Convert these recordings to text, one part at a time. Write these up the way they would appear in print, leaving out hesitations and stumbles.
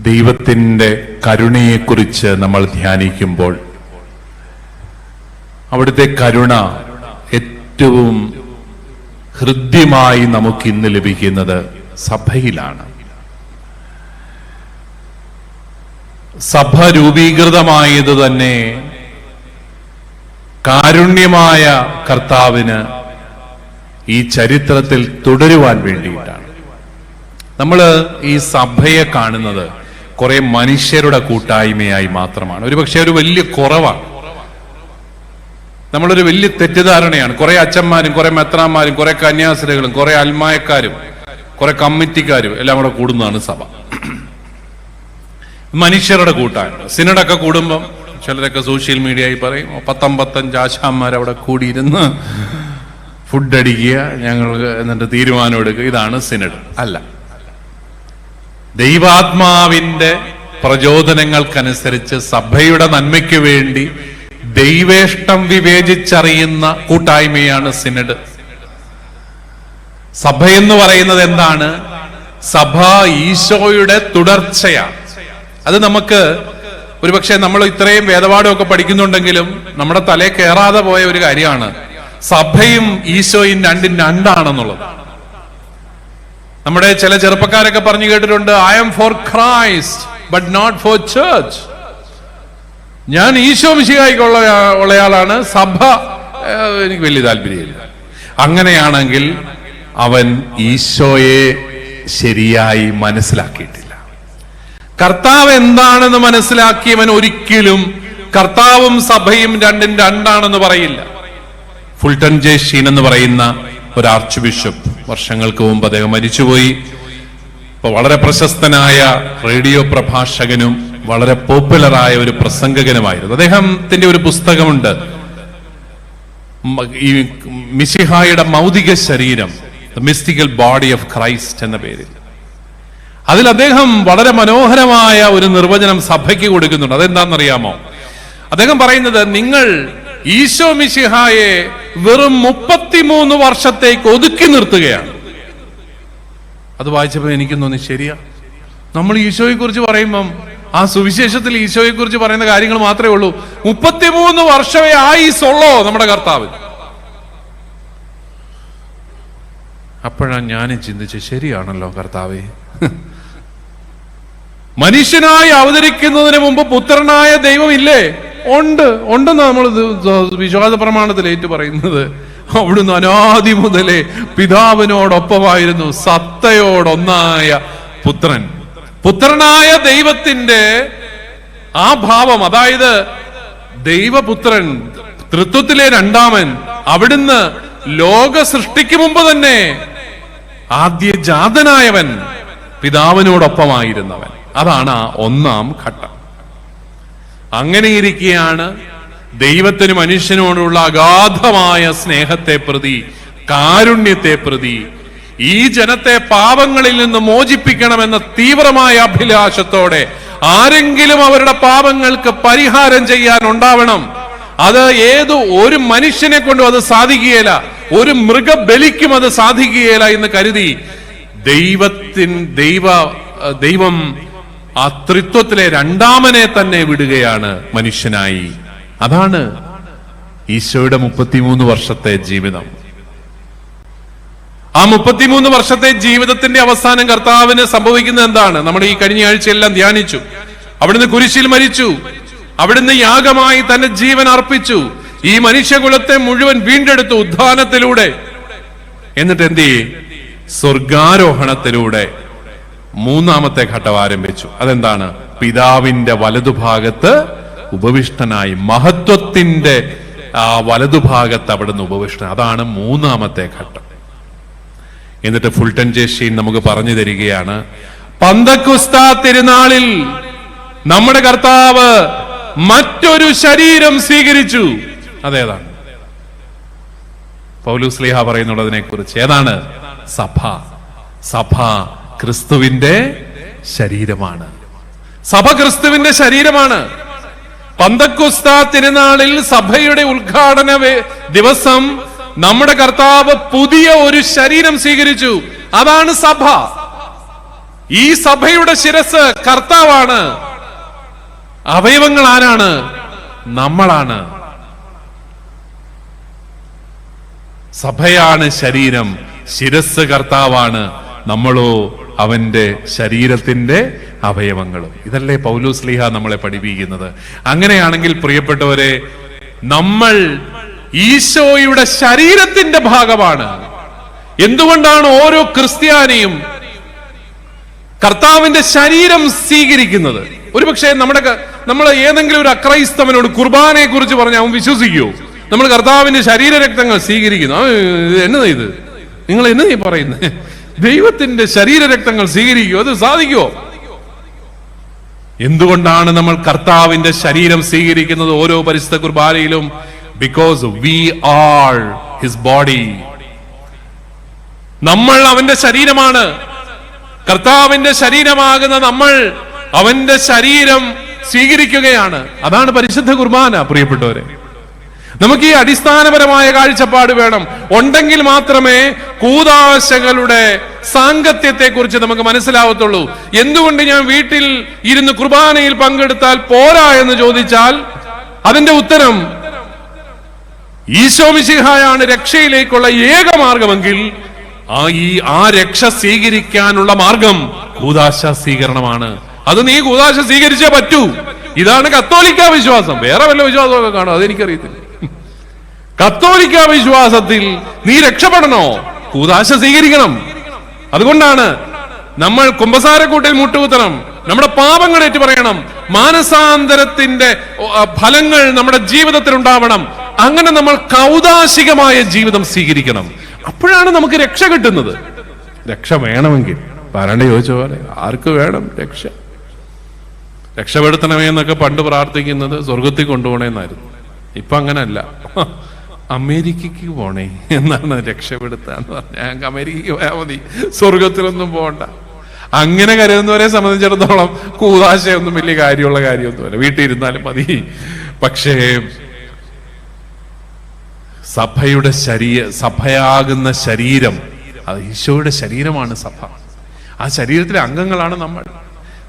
ദൈവത്തിൻ്റെ കരുണയെക്കുറിച്ച് നമ്മൾ ധ്യാനിക്കുമ്പോൾ അവിടുത്തെ കരുണ ഏറ്റവും ഹൃദ്യമായി നമുക്കിന്ന് ലഭിക്കുന്നത് സഭയിലാണ്. സഭ രൂപീകൃതമായത് തന്നെ കാരുണ്യമായ കർത്താവിന് ഈ ചരിത്രത്തിൽ തുടരുവാൻ വേണ്ടിയിട്ടാണ്. നമ്മൾ ഈ സഭയെ കാണുന്നത് കുറെ മനുഷ്യരുടെ കൂട്ടായ്മയായി മാത്രമാണ്. ഒരുപക്ഷെ ഒരു വലിയ കുറവാണ്, നമ്മളൊരു വലിയ തെറ്റിദ്ധാരണയാണ്. കുറെ അച്ഛന്മാരും കുറെ മെത്രാന്മാരും കുറെ കന്യാസ്ത്രീകളും കുറെ അൽമായക്കാരും കുറെ കമ്മിറ്റിക്കാരും എല്ലാം കൂടെ കൂടുന്നതാണ് സഭ. മനുഷ്യരുടെ കൂട്ടായ്മ. സിനഡൊക്കെ കൂടുമ്പം ചിലരൊക്കെ സോഷ്യൽ മീഡിയയിൽ പറയും 15 ആശാന്മാർ അവിടെ കൂടിയിരുന്ന് ഫുഡ് അടിക്കുക, ഞങ്ങൾ എന്നിട്ട് തീരുമാനം എടുക്കുക, ഇതാണ് സിനഡ്. അല്ല, ദൈവാത്മാവിന്റെ പ്രചോദനങ്ങൾക്കനുസരിച്ച് സഭയുടെ നന്മയ്ക്ക് വേണ്ടി ദൈവേഷ്ടം വിവേചിച്ചറിയുന്ന കൂട്ടായ്മയാണ് സിനഡ്. സഭ എന്ന് പറയുന്നത് എന്താണ്? സഭ ഈശോയുടെ തുടർച്ചയാണ്. അത് നമുക്ക് ഒരുപക്ഷെ നമ്മൾ ഇത്രയും വേദപാഠമൊക്കെ പഠിക്കുന്നുണ്ടെങ്കിലും നമ്മുടെ തലേ കയറാതെ പോയ ഒരു കാര്യമാണ്. സഭയും ഈശോയും രണ്ടും രണ്ടാണെന്നുള്ളത്. നമ്മുടെ ചില ചെറുപ്പക്കാരൊക്കെ പറഞ്ഞു കേട്ടിട്ടുണ്ട്, I am for Christ but not for church. ഞാൻ ഈശോ മിശിഹായ്ക്കുള്ളയാളാണ്, സഭ എനിക്ക് വലിയ താല്പര്യമില്ല. അങ്ങനെയാണെങ്കിൽ അവൻ ഈശോയെ ശരിയായി മനസ്സിലാക്കിയിട്ടില്ല. കർത്താവ് എന്താണെന്ന് മനസ്സിലാക്കിയവൻ ഒരിക്കലും കർത്താവും സഭയും രണ്ടും രണ്ടാണെന്ന് പറയില്ല. ഫുൾട്ടൻ ജെ ഷീൻ എന്ന് പറയുന്ന ഒരു ആർച്ച് ബിഷപ്പ്, വർഷങ്ങൾക്ക് മുമ്പ് അദ്ദേഹം മരിച്ചുപോയി. ഇപ്പൊ വളരെ പ്രശസ്തനായ റേഡിയോ പ്രഭാഷകനും വളരെ പോപ്പുലറായ ഒരു പ്രസംഗകനുമായിരുന്നു. അദ്ദേഹത്തിന്റെ ഒരു പുസ്തകമുണ്ട്, ഈ മിശിഹായുടെ മൗതിക ശരീരം, the mystical body of Christ എന്ന പേരിൽ. അതിൽ അദ്ദേഹം വളരെ മനോഹരമായ ഒരു നിർവചനം സഭയ്ക്ക് കൊടുക്കുന്നുണ്ട്. അതെന്താണെന്നറിയാമോ? അദ്ദേഹം പറയുന്നത്, നിങ്ങൾ ഈശോ മിശിഹായെ വെറും 33 വർഷത്തേക്ക് ഒതുക്കി നിർത്തുകയാണ്. അത് വായിച്ചപ്പോൾ എനിക്കും തോന്നി, ശരിയാ. നമ്മൾ ഈശോയെ കുറിച്ച് പറയുമ്പം ആ സുവിശേഷത്തിൽ ഈശോയെ കുറിച്ച് പറയുന്ന കാര്യങ്ങൾ മാത്രമേ ഉള്ളൂ. 33 വർഷമേ ആയുസുള്ളോ നമ്മുടെ കർത്താവ്. അപ്പോഴാണ് ഞാനും ചിന്തിച്ച്, ശരിയാണല്ലോ കർത്താവേ. മനുഷ്യനായി അവതരിക്കുന്നതിന് മുമ്പ് പുത്രനായ ദൈവം ഇല്ലേ? ഉണ്ടെന്ന് നമ്മൾ വിശ്വാസ പ്രമാണത്തിൽ ഏറ്റു പറയുന്നത്. അവിടുന്ന് അനാദി മുതലേ പിതാവിനോടൊപ്പമായിരുന്നു, സത്തയോടൊന്നായ പുത്രൻ. പുത്രനായ ദൈവത്തിന്റെ ആ ഭാവം, അതായത് ദൈവപുത്രൻ, തൃത്വത്തിലെ രണ്ടാമൻ, അവിടുന്ന് ലോക സൃഷ്ടിക്ക് മുമ്പ് തന്നെ ആദ്യജാതനായവൻ, പിതാവിനോടൊപ്പമായിരുന്നവൻ. അതാണ് ആ ഒന്നാം ഘട്ടം. അങ്ങനെയിരിക്കെയാണ് ദൈവത്തിന് മനുഷ്യനോടുള്ള അഗാധമായ സ്നേഹത്തെ പ്രതി, കാരുണ്യത്തെ പ്രതി, ഈ ജനത്തെ പാപങ്ങളിൽ നിന്ന് മോചിപ്പിക്കണമെന്ന തീവ്രമായ അഭിലാഷത്തോടെ ആരെങ്കിലും അവരുടെ പാപങ്ങൾക്ക് പരിഹാരം ചെയ്യാൻ ഉണ്ടാവണം. അത് ഒരു മനുഷ്യനെ കൊണ്ടും അത് സാധിക്കുകയില്ല, ഒരു മൃഗബലിക്കും അത് സാധിക്കുകയില്ല എന്ന് കരുതി ദൈവം ആ ത്രിത്വത്തിലെ രണ്ടാമനെ തന്നെ വിടുകയാണ് മനുഷ്യനായി. അതാണ് ഈശോയുടെ 33 വർഷത്തെ ജീവിതം. ആ 33 വർഷത്തെ ജീവിതത്തിന്റെ അവസാനം കർത്താവിന് സംഭവിക്കുന്നത് എന്താണ്? നമ്മൾ ഈ കഴിഞ്ഞ ആഴ്ചയെല്ലാം ധ്യാനിച്ചു. അവിടുന്ന് കുരിശിൽ മരിച്ചു, അവിടുന്ന് യാഗമായി തന്റെ ജീവൻ അർപ്പിച്ചു, ഈ മനുഷ്യകുലത്തെ മുഴുവൻ വീണ്ടെടുത്തു ഉദ്ധാനത്തിലൂടെ. എന്നിട്ട് എന്ത് ചെയ്യും? സ്വർഗാരോഹണത്തിലൂടെ മൂന്നാമത്തെ ഘട്ടം ആരംഭിച്ചു. അതെന്താണ്? പിതാവിന്റെ വലതുഭാഗത്ത് ഉപവിഷ്ടനായി, മഹത്വത്തിന്റെ ആ വലതുഭാഗത്ത് അവിടുന്ന് ഉപവിഷ്ട. അതാണ് മൂന്നാമത്തെ ഘട്ടം. എന്നിട്ട് ഫുൾട്ടൻ ജെ ഷീൻ നമുക്ക് പറഞ്ഞു തരികയാണ്, പന്തക്കുസ്താ തിരുനാളിൽ നമ്മുടെ കർത്താവ് മറ്റൊരു ശരീരം സ്വീകരിച്ചു. അതേതാണ്? പൗലോസ് ശ്ലീഹ പറയുന്നുള്ളതിനെ കുറിച്ച്. ഏതാണ്? സഭ ക്രിസ്തുവിന്റെ ശരീരമാണ്. സഭ ക്രിസ്തുവിന്റെ ശരീരമാണ്. പന്തക്കുസ്താ തിരുനാളിൽ സഭയുടെ ഉദ്ഘാടന ദിവസം നമ്മുടെ കർത്താവ് പുതിയ ഒരു ശരീരം സ്വീകരിച്ചു. അതാണ് സഭ. ഈ സഭയുടെ ശിരസ് കർത്താവാണ്. അവയവങ്ങൾ ആരാണ്? നമ്മളാണ്. സഭയാണ് ശരീരം, ശിരസ് കർത്താവാണ്, നമ്മളോ അവന്റെ ശരീരത്തിന്റെ അവയവങ്ങളും. ഇതല്ലേ പൗലോസ് ശ്ലീഹ നമ്മളെ പഠിപ്പിക്കുന്നത്. അങ്ങനെയാണെങ്കിൽ പ്രിയപ്പെട്ടവരെ, നമ്മൾ ഈശോയുടെ ശരീരത്തിന്റെ ഭാഗമാണ്. എന്തുകൊണ്ടാണ് ഓരോ ക്രിസ്ത്യാനിയും കർത്താവിന്റെ ശരീരം സ്വീകരിക്കുന്നത്? ഒരുപക്ഷെ നമ്മൾ ഏതെങ്കിലും ഒരു അക്രൈസ്തവനോട് കുർബാനയെ കുറിച്ച് പറഞ്ഞാൽ അവൻ വിശ്വസിക്കുമോ? നമ്മൾ കർത്താവിന്റെ ശരീരരക്തങ്ങൾ സ്വീകരിക്കുന്നു. എന്നതാ ഇത്? നിങ്ങൾ എന്നതാ പറയുന്നത്? ദൈവത്തിന്റെ ശരീരരക്തങ്ങൾ സ്വീകരിക്കുമോ? അത് സാധിക്കുമോ? എന്തുകൊണ്ടാണ് നമ്മൾ കർത്താവിന്റെ ശരീരം സ്വീകരിക്കുന്നത് ഓരോ പരിശുദ്ധ കുർബാനയിലും? Because we are his body. നമ്മൾ അവന്റെ ശരീരമാണ്. കർത്താവിന്റെ ശരീരമാകുന്ന നമ്മൾ അവന്റെ ശരീരം സ്വീകരിക്കുകയാണ്. അതാണ് പരിശുദ്ധ കുർബാന. പ്രിയപ്പെട്ടവരെ, നമുക്ക് ഈ അടിസ്ഥാനപരമായ കാഴ്ചപ്പാട് വേണം. ഉണ്ടെങ്കിൽ മാത്രമേ കൂദാശകളുടെ സാങ്കത്യത്തെ കുറിച്ച് നമുക്ക് മനസ്സിലാവത്തുള്ളൂ. എന്തുകൊണ്ട് ഞാൻ വീട്ടിൽ ഇരുന്ന് കുർബാനയിൽ പങ്കെടുത്താൽ പോരാ എന്ന് ചോദിച്ചാൽ അതിന്റെ ഉത്തരം, ഈശോ മിശിഹായാണ് രക്ഷയിലേക്കുള്ള ഏക മാർഗമെങ്കിൽ ആ രക്ഷ സ്വീകരിക്കാനുള്ള മാർഗം കൂദാശ സ്വീകരണമാണ്. അത് നീ കൂദാശ സ്വീകരിച്ചേ പറ്റൂ. ഇതാണ് കത്തോലിക്ക വിശ്വാസം. വേറെ വല്ല വിശ്വാസമൊക്കെ കാണോ? അതെനിക്കറിയത്തില്ല. കത്തോലിക്ക വിശ്വാസത്തിൽ നീ രക്ഷപ്പെടണോ? കൂദാശ സ്വീകരിക്കണം. അതുകൊണ്ടാണ് നമ്മൾ കുമ്പസാരക്കൂട്ടിൽ മുട്ടുകുത്തണം, നമ്മുടെ പാപങ്ങൾ ഏറ്റു പറയണം, മാനസാന്തരത്തിന്റെ ഫലങ്ങൾ നമ്മുടെ ജീവിതത്തിൽ ഉണ്ടാവണം. അങ്ങനെ നമ്മൾ കൗദാശികമായ ജീവിതം സ്വീകരിക്കണം. അപ്പോഴാണ് നമുക്ക് രക്ഷ കിട്ടുന്നത്. രക്ഷ വേണമെങ്കിൽ പാരാണ്ട് ചോദിച്ച പോലെ ആർക്ക് വേണം രക്ഷ? രക്ഷപ്പെടുത്തണമേ എന്നൊക്കെ പണ്ട് പ്രാർത്ഥിക്കുന്നത് സ്വർഗത്തിൽ കൊണ്ടുപോകണേന്നായിരുന്നു. ഇപ്പൊ അങ്ങനല്ല, അമേരിക്കക്ക് പോണേ എന്നാണ് രക്ഷപ്പെടുത്താന്ന് പറഞ്ഞ. ഞങ്ങൾക്ക് അമേരിക്കക്ക് പോയാൽ മതി, സ്വർഗത്തിലൊന്നും പോകണ്ട. അങ്ങനെ കരുതുന്നവരെ സംബന്ധിച്ചിടത്തോളം കൂദാശയൊന്നും വലിയ കാര്യമുള്ള കാര്യമൊന്നുമല്ല, വീട്ടിൽ ഇരുന്നാലും മതി. പക്ഷേ സഭയാകുന്ന ശരീരം, അത് ഈശോയുടെ ശരീരമാണ് സഭ. ആ ശരീരത്തിലെ അംഗങ്ങളാണ് നമ്മൾ.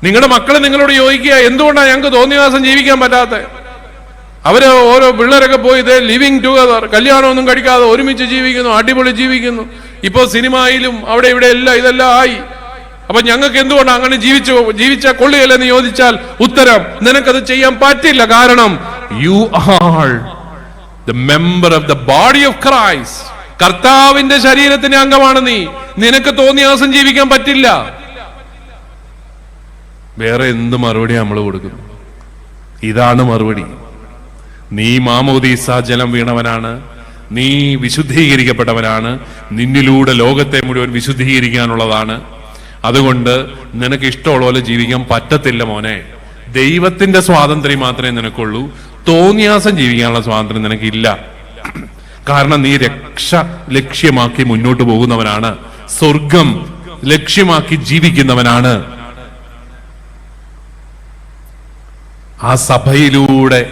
നിങ്ങളുടെ മക്കള് നിങ്ങളോട് ചോദിക്കുക, എന്തുകൊണ്ടാണ് ഞങ്ങൾക്ക് തോന്നിവാസം ജീവിക്കാൻ പറ്റാത്ത? അവര് ഓരോ പിള്ളേരൊക്കെ പോയി ലിവിങ് ടുഗദർ, കല്യാണമൊന്നും കഴിക്കാതെ ഒരുമിച്ച് ജീവിക്കുന്നു, അടിപൊളി ജീവിക്കുന്നു. ഇപ്പോ സിനിമയിലും അവിടെ ഇവിടെ ഇതെല്ലാം ആയി. അപ്പൊ ഞങ്ങൾക്ക് എന്തുകൊണ്ടാണ് അങ്ങനെ ജീവിച്ചാൽ കൊള്ളുകയല്ലെന്ന് ചോദിച്ചാൽ ഉത്തരം, നിനക്കത് ചെയ്യാൻ പറ്റില്ല. കാരണം you are the member of the body of Christ. കർത്താവിന്റെ ശരീരത്തിന്റെ അംഗമാണ് നീ. നിനക്ക് തോന്നിയാസം ജീവിക്കാൻ പറ്റില്ല. വേറെ എന്ത് മറുപടി നമ്മൾ കൊടുക്കുന്നു? ഇതാണ് മറുപടി. നീ മാമോദീസ ജലം വീണവനാണ്, നീ വിശുദ്ധീകരിക്കപ്പെട്ടവനാണ്, നിന്നിലൂടെ ലോകത്തെ മുഴുവൻ വിശുദ്ധീകരിക്കാനുള്ളതാണ്. അതുകൊണ്ട് നിനക്ക് ഇഷ്ടമുള്ള പോലെ ജീവിക്കാൻ പറ്റത്തില്ല മോനെ. ദൈവത്തിന്റെ സ്വാതന്ത്ര്യം മാത്രമേ നിനക്കുള്ളൂ, തോന്നിയാസം ജീവിക്കാനുള്ള സ്വാതന്ത്ര്യം നിനക്കില്ല. കാരണം നീ രക്ഷ ലക്ഷ്യമാക്കി മുന്നോട്ട് പോകുന്നവനാണ്, സ്വർഗം ലക്ഷ്യമാക്കി ജീവിക്കുന്നവനാണ്. ആ സഭയിലൂടെ,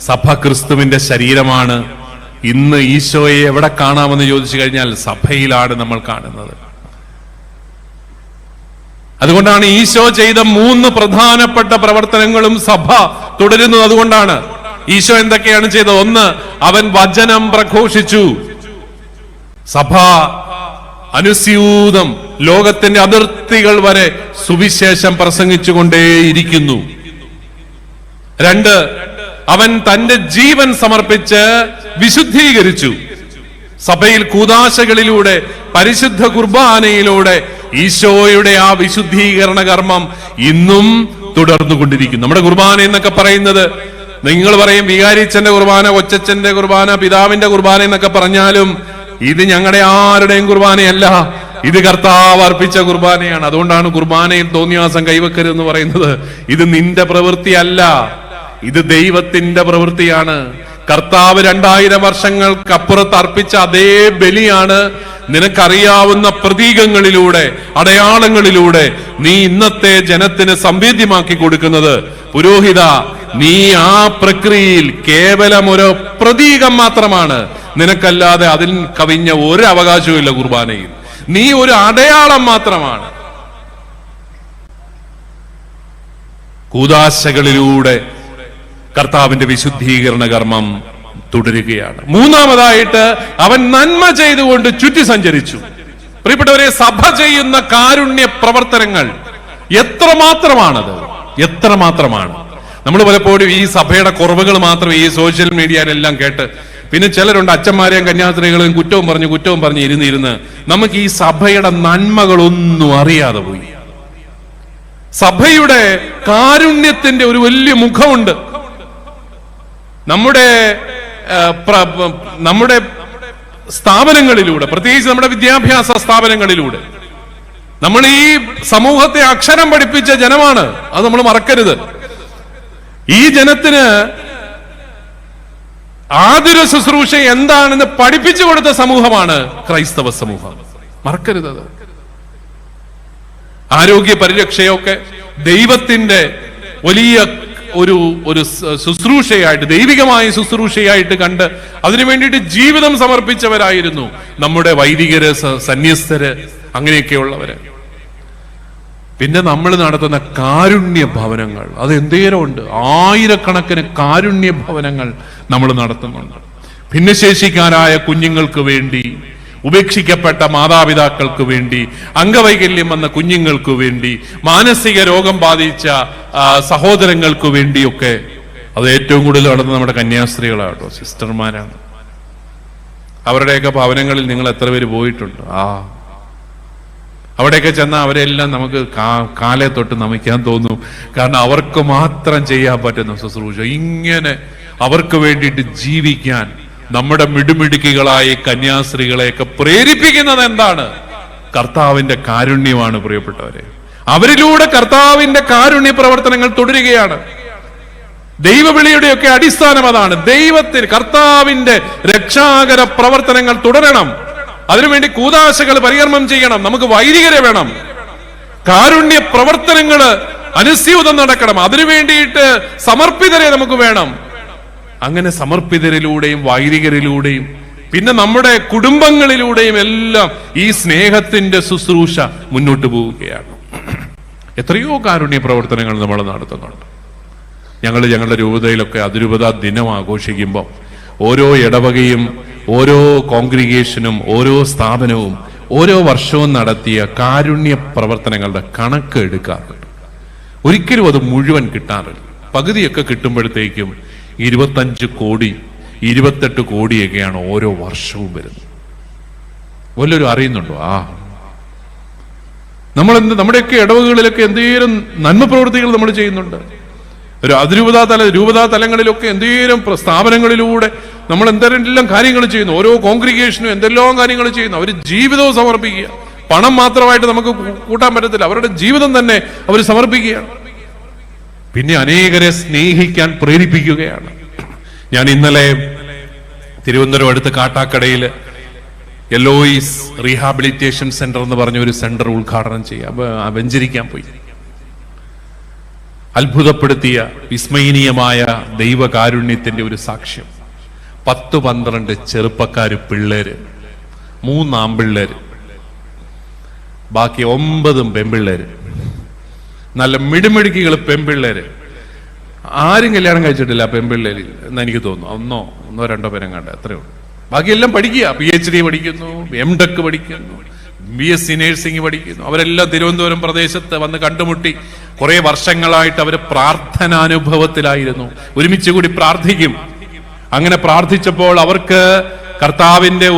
സഭ ക്രിസ്തുവിന്റെ ശരീരമാണ്. ഇന്ന് ഈശോയെ എവിടെ കാണാമെന്ന് ചോദിച്ചു കഴിഞ്ഞാൽ സഭയിലാണ് നമ്മൾ കാണുന്നത്. അതുകൊണ്ടാണ് ഈശോ ചെയ്ത 3 പ്രധാനപ്പെട്ട പ്രവർത്തനങ്ങളും സഭ തുടരുന്നത്. അതുകൊണ്ടാണ് ഈശോ എന്തൊക്കെയാണ് ചെയ്തത്? 1, അവൻ വചനം പ്രഘോഷിച്ചു. സഭ അനുസ്യൂതം ലോകത്തിന്റെ അതിർത്തികൾ വരെ സുവിശേഷം പ്രസംഗിച്ചുകൊണ്ടേയിരിക്കുന്നു. 2, അവൻ തന്റെ ജീവൻ സമർപ്പിച്ച് വിശുദ്ധീകരിച്ചു. സഭയിൽ കൂദാശകളിലൂടെ, പരിശുദ്ധ കുർബാനയിലൂടെ ഈശോയുടെ ആ വിശുദ്ധീകരണ കർമ്മം ഇന്നും തുടർന്നുകൊണ്ടിരിക്കുന്നു. നമ്മുടെ കുർബാന എന്നൊക്കെ പറയുന്നത്, നിങ്ങൾ പറയും വികാരിച്ചന്റെ കുർബാന, കൊച്ചച്ഛന്റെ കുർബാന, പിതാവിന്റെ കുർബാന എന്നൊക്കെ പറഞ്ഞാലും ഇത് ഞങ്ങളുടെ ആരുടെയും കുർബാനയല്ല, ഇത് കർത്താവ് അർപ്പിച്ച കുർബാനയാണ്. അതുകൊണ്ടാണ് കുർബാനയിൽ തോന്നിയാസം കൈവെക്കരുതെന്ന് പറയുന്നത്. ഇത് നിന്റെ പ്രവൃത്തിയല്ല, ഇത് ദൈവത്തിന്റെ പ്രവൃത്തിയാണ്. കർത്താവ് 2000 വർഷങ്ങൾക്കപ്പുറത്ത് അർപ്പിച്ച അതേ ബലിയാണ് നിനക്കറിയാവുന്ന പ്രതീകങ്ങളിലൂടെ, അടയാളങ്ങളിലൂടെ നീ ഇന്നത്തെ ജനത്തിന് സംവേദ്യമാക്കി കൊടുക്കുന്നത്. പുരോഹിത, നീ ആ പ്രക്രിയയിൽ കേവലം ഒരു പ്രതീകം മാത്രമാണ്. നിനക്കല്ലാതെ അതിൽ കവിഞ്ഞ ഒരു അവകാശവും ഇല്ല കുർബാനയിൽ. നീ ഒരു അടയാളം മാത്രമാണ്. കൂദാശകളിലൂടെ കർത്താവിന്റെ വിശുദ്ധീകരണ കർമ്മം തുടരുകയാണ്. മൂന്നാമതായിട്ട് അവൻ നന്മ ചെയ്തുകൊണ്ട് ചുറ്റി സഞ്ചരിച്ചു. പ്രിയപ്പെട്ടവരെ, സഭ ചെയ്യുന്ന കാരുണ്യ പ്രവർത്തനങ്ങൾ എത്രമാത്രമാണത്, എത്രമാത്രമാണ്. നമ്മൾ പലപ്പോഴും ഈ സഭയുടെ കുറവുകൾ മാത്രം ഈ സോഷ്യൽ മീഡിയയിലെല്ലാം കേട്ട്, പിന്നെ ചിലരുണ്ട് അച്ഛന്മാരെയും കന്യാസ്ത്രീകളെയും കുറ്റവും പറഞ്ഞ് ഇരുന്ന് നമുക്ക് ഈ സഭയുടെ നന്മകളൊന്നും അറിയാതെ പോയി. സഭയുടെ കാരുണ്യത്തിന്റെ ഒരു വലിയ മുഖമുണ്ട്. നമ്മുടെ സ്ഥാപനങ്ങളിലൂടെ, പ്രത്യേകിച്ച് നമ്മുടെ വിദ്യാഭ്യാസ സ്ഥാപനങ്ങളിലൂടെ നമ്മൾ ഈ സമൂഹത്തെ അക്ഷരം പഠിപ്പിച്ച ജനമാണ്. അത് നമ്മൾ മറക്കരുത്. ഈ ജനത്തിന് ആതുര ശുശ്രൂഷ എന്താണെന്ന് പഠിപ്പിച്ചു കൊടുത്ത സമൂഹമാണ് ക്രൈസ്തവ സമൂഹം. മറക്കരുത് അത്. ആരോഗ്യ പരിരക്ഷയൊക്കെ ദൈവത്തിന്റെ വലിയ ഒരു ശുശ്രൂഷയായിട്ട്, ദൈവികമായ ശുശ്രൂഷയായിട്ട് കണ്ട് അതിനു വേണ്ടിയിട്ട് ജീവിതം സമർപ്പിച്ചവരായിരുന്നു നമ്മുടെ വൈദികര്, സന്യസ്തര്, അങ്ങനെയൊക്കെയുള്ളവര്. പിന്നെ നമ്മൾ നടത്തുന്ന കാരുണ്യ ഭവനങ്ങൾ, അത് എന്തേരം ഉണ്ട്. ആയിരക്കണക്കിന് കാരുണ്യ ഭവനങ്ങൾ നമ്മൾ നടത്തുന്നുണ്ട്. ഭിന്നശേഷിക്കാരായ കുഞ്ഞുങ്ങൾക്ക് വേണ്ടി, ഉപേക്ഷിക്കപ്പെട്ട മാതാപിതാക്കൾക്ക് വേണ്ടി, അംഗവൈകല്യം വന്ന കുഞ്ഞുങ്ങൾക്ക് വേണ്ടി, മാനസിക രോഗം ബാധിച്ച സഹോദരങ്ങൾക്ക് വേണ്ടിയൊക്കെ. അത് ഏറ്റവും കൂടുതൽ നടന്നത് നമ്മുടെ കന്യാസ്ത്രീകളാട്ടോ, സിസ്റ്റർമാരാണ്. അവരുടെയൊക്കെ ഭവനങ്ങളിൽ നിങ്ങൾ എത്ര പേര് പോയിട്ടുണ്ട്? അവിടെയൊക്കെ ചെന്നാൽ അവരെല്ലാം നമുക്ക് കാലേ തൊട്ട് നമിക്കാൻ തോന്നും. കാരണം അവർക്ക് മാത്രം ചെയ്യാൻ പറ്റുന്ന ശുശ്രൂഷ, ഇങ്ങനെ അവർക്ക് വേണ്ടിയിട്ട് ജീവിക്കാൻ നമ്മുടെ മിടുമിടുക്കികളായ കന്യാസ്ത്രീകളെയൊക്കെ പ്രേരിപ്പിക്കുന്നത് എന്താണ്? കർത്താവിന്റെ കാരുണ്യമാണ്. പ്രിയപ്പെട്ടവരെ, അവരിലൂടെ കർത്താവിന്റെ കാരുണ്യ പ്രവർത്തനങ്ങൾ തുടരുകയാണ്. ദൈവവിളിയുടെയൊക്കെ അടിസ്ഥാനം അതാണ്. കർത്താവിന്റെ രക്ഷാകര പ്രവർത്തനങ്ങൾ തുടരണം. അതിനുവേണ്ടി കൂദാശകൾ പരികർമ്മം ചെയ്യണം. നമുക്ക് വൈദികരെ വേണം. കാരുണ്യ പ്രവർത്തനങ്ങൾ അനുസ്യൂതം നടക്കണം. അതിനു വേണ്ടിയിട്ട് സമർപ്പിതരെ നമുക്ക് വേണം. അങ്ങനെ സമർപ്പിതരിലൂടെയും വൈദികരിലൂടെയും പിന്നെ നമ്മുടെ കുടുംബങ്ങളിലൂടെയും എല്ലാം ഈ സ്നേഹത്തിന്റെ ശുശ്രൂഷ മുന്നോട്ട് പോവുകയാണ്. എത്രയോ കാരുണ്യ പ്രവർത്തനങ്ങൾ നമ്മൾ നടത്തുന്നുണ്ട്. ഞങ്ങളുടെ രൂപതയിലൊക്കെ അതിരൂപതാ ദിനം ആഘോഷിക്കുമ്പോൾ ഓരോ ഇടവകയും, ഓരോ കോൺഗ്രിഗേഷനും, ഓരോ സ്ഥാപനവും ഓരോ വർഷവും നടത്തിയ കാരുണ്യ പ്രവർത്തനങ്ങളുടെ കണക്ക് എടുക്കാറുണ്ട്. ഒരിക്കലും അത് മുഴുവൻ കിട്ടാറില്ല. പകുതിയൊക്കെ കിട്ടുമ്പോഴത്തേക്കും 25 കോടി 28 കോടിയൊക്കെയാണ് ഓരോ വർഷവും വരുന്നത്. വല്ലവരും അറിയുന്നുണ്ടോ? നമ്മുടെയൊക്കെ ഇടവകളിലൊക്കെ എന്തേലും നന്മ പ്രവൃത്തികൾ നമ്മൾ ചെയ്യുന്നുണ്ട്. ഒരു രൂപതാ തലങ്ങളിലൊക്കെ എന്തേലും സ്ഥാപനങ്ങളിലൂടെ നമ്മൾ എന്തെല്ലാം കാര്യങ്ങൾ ചെയ്യുന്നു. ഓരോ കോൺഗ്രിഗേഷനും എന്തെല്ലാം കാര്യങ്ങൾ ചെയ്യുന്നു. അവർ ജീവിതവും സമർപ്പിക്കുക. പണം മാത്രമായിട്ട് നമുക്ക് കൂട്ടാൻ പറ്റത്തില്ല. അവരുടെ ജീവിതം തന്നെ അവർ സമർപ്പിക്കുകയാണ്. പിന്നെ അനേകരെ സ്നേഹിക്കാൻ പ്രേരിപ്പിക്കുകയാണ്. ഞാൻ ഇന്നലെ തിരുവനന്തപുരം അടുത്ത് കാട്ടാക്കടയിൽ എലോയിസ് റീഹാബിലിറ്റേഷൻ സെന്റർ എന്ന് പറഞ്ഞ ഒരു സെന്റർ ഉദ്ഘാടനം ചെയ്യാൻ വെഞ്ചരിക്കാൻ പോയി. അത്ഭുതപ്പെടുത്തിയ വിസ്മയനീയമായ ദൈവകാരുണ്യത്തിന്റെ ഒരു സാക്ഷ്യം. 10-12 ചെറുപ്പക്കാര്, പിള്ളേര്, 3 ആൺപിള്ളേര്, ബാക്കി 9 പെൺപിള്ളേര്. നല്ല മിടുമിടുക്കികൾ പെൺപിള്ളേര്. ആരും കല്യാണം കഴിച്ചിട്ടില്ല പെൺപിള്ളേരിൽ എന്ന് എനിക്ക് തോന്നുന്നു. ഒന്നോ രണ്ടോ പേരും കണ്ട, അത്രേ ഉള്ളൂ. ബാക്കിയെല്ലാം പഠിക്കുക. PhD പഠിക്കുന്നു, MTech പഠിക്കുന്നു, BSc നേഴ്സിംഗ് പഠിക്കുന്നു. അവരെല്ലാം തിരുവനന്തപുരം പ്രദേശത്ത് വന്ന് കണ്ടുമുട്ടി. കുറെ വർഷങ്ങളായിട്ട് അവർ പ്രാർത്ഥനാനുഭവത്തിലായിരുന്നു. ഒരുമിച്ച് കൂടി പ്രാർത്ഥിക്കും. അങ്ങനെ പ്രാർത്ഥിച്ചപ്പോൾ അവർക്ക് കർത്താവിന്റെ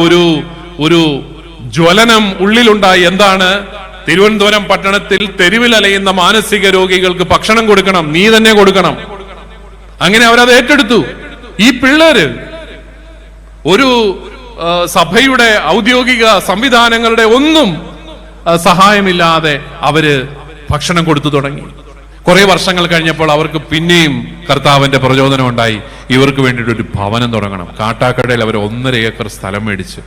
ഒരു ജ്വലനം ഉള്ളിലുണ്ടായി. എന്താണ്? തിരുവനന്തപുരം പട്ടണത്തിൽ തെരുവിൽ അലയുന്ന മാനസിക രോഗികൾക്ക് ഭക്ഷണം കൊടുക്കണം, നീ തന്നെ കൊടുക്കണം. അങ്ങനെ അവരത് ഏറ്റെടുത്തു. ഈ പിള്ളേര് ഒരു സഭയുടെ ഔദ്യോഗിക സംവിധാനങ്ങളുടെ ഒന്നും സഹായമില്ലാതെ അവര് ഭക്ഷണം കൊടുത്തു തുടങ്ങി. കുറെ വർഷങ്ങൾ കഴിഞ്ഞപ്പോൾ അവർക്ക് പിന്നെയും കർത്താവിന്റെ പ്രചോദനം ഉണ്ടായി. ഇവർക്ക് വേണ്ടിയിട്ട് ഒരു ഭവനം തുടങ്ങണം. കാട്ടാക്കടയിൽ അവർ 1.5 ഏക്കർ സ്ഥലം മേടിച്ച്,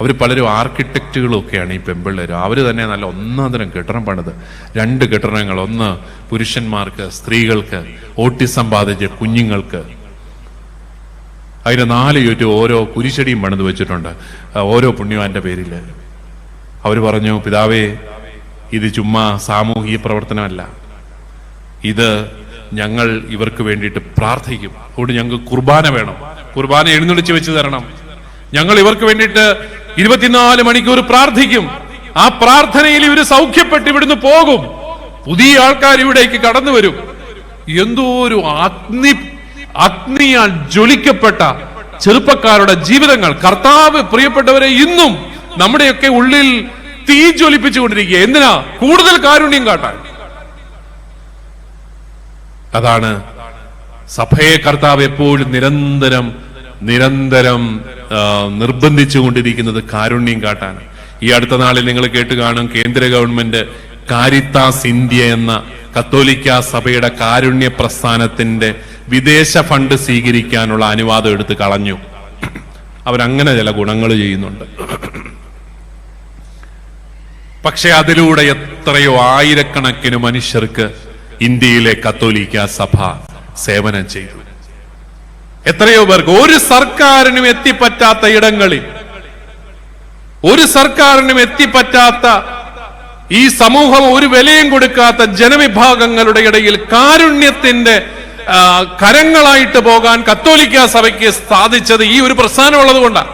അവർ പലരും ആർക്കിടെക്റ്റുകളും ഒക്കെയാണ് ഈ പെൺപിള്ളേർ. അവർ തന്നെ നല്ല ഒന്നാന്തരം കെട്ടിടം പണിത് 2 കെട്ടിടങ്ങൾ, ഒന്ന് പുരുഷന്മാർക്ക്, സ്ത്രീകൾക്ക്, ഓട്ടിസം ബാധിച്ച കുഞ്ഞുങ്ങൾക്ക്. അതിന് 4 ചുറ്റും ഓരോ കുരിശടിയും പണിത് വെച്ചിട്ടുണ്ട് ഓരോ പുണ്യവാന്റെ പേരിൽ. അവർ പറഞ്ഞു, പിതാവേ, ഇത് ചുമ്മാ സാമൂഹിക പ്രവർത്തനമല്ല, ഇത് ഞങ്ങൾ ഇവർക്ക് വേണ്ടിയിട്ട് പ്രാർത്ഥിക്കും. അതുകൊണ്ട് ഞങ്ങൾക്ക് കുർബാന വേണം, കുർബാന എഴുന്നള്ളിച്ച് വെച്ച് തരണം. ഞങ്ങൾ ഇവർക്ക് വേണ്ടിയിട്ട് 24 മണിക്കൂർ പ്രാർത്ഥിക്കും. ആ പ്രാർത്ഥനയിൽ ഇവര് സൗഖ്യപ്പെട്ട് ഇവിടുന്ന് പോകും. പുതിയ ആൾക്കാർ ഇവിടേക്ക് കടന്നു വരും. എന്തോ ഒരു അഗ്നിയാൽ ജ്വലിക്കപ്പെട്ട ചെറുപ്പക്കാരുടെ ജീവിതങ്ങൾ. കർത്താവ് പ്രിയപ്പെട്ടവരെ ഇന്നും നമ്മുടെയൊക്കെ ഉള്ളിൽ തീ ജ്വലിപ്പിച്ചുകൊണ്ടിരിക്കുക. എന്തിനാ? കൂടുതൽ കാരുണ്യം കാട്ടാൻ. അതാണ് സഭയെ കർത്താവ് എപ്പോഴും നിരന്തരം നിർബന്ധിച്ചുകൊണ്ടിരിക്കുന്നത്, കാരുണ്യം കാട്ടാൻ. ഈ അടുത്ത നാളിൽ നിങ്ങൾ കേട്ട് കാണും, കേന്ദ്ര ഗവൺമെന്റ് കാരിത്താസ് ഇന്ത്യ എന്ന കത്തോലിക്ക സഭയുടെ കാരുണ്യ പ്രസ്ഥാനത്തിന്റെ വിദേശ ഫണ്ട് സ്വീകരിക്കാനുള്ള അനുവാദം എടുത്ത് കളഞ്ഞു. അവരങ്ങനെ ചില ഗുണങ്ങൾ ചെയ്യുന്നുണ്ട്. പക്ഷെ അതിലൂടെ എത്രയോ ആയിരക്കണക്കിന് മനുഷ്യർക്ക് ഇന്ത്യയിലെ കത്തോലിക്ക സഭ സേവനം ചെയ്തു. എത്രയോ പേർക്ക് ഒരു സർക്കാരിനും എത്തിപ്പറ്റാത്ത ഇടങ്ങളിൽ, ഒരു സർക്കാരിനും എത്തിപ്പറ്റാത്ത ഈ സമൂഹം ഒരു വിലയും കൊടുക്കാത്ത ജനവിഭാഗങ്ങളുടെ ഇടയിൽ കാരുണ്യത്തിന്റെ കരങ്ങളായിട്ട് പോകാൻ കത്തോലിക്ക സഭയ്ക്ക് സാധിച്ചത് ഈ ഒരു പ്രസ്ഥാനമുള്ളത് കൊണ്ടാണ്.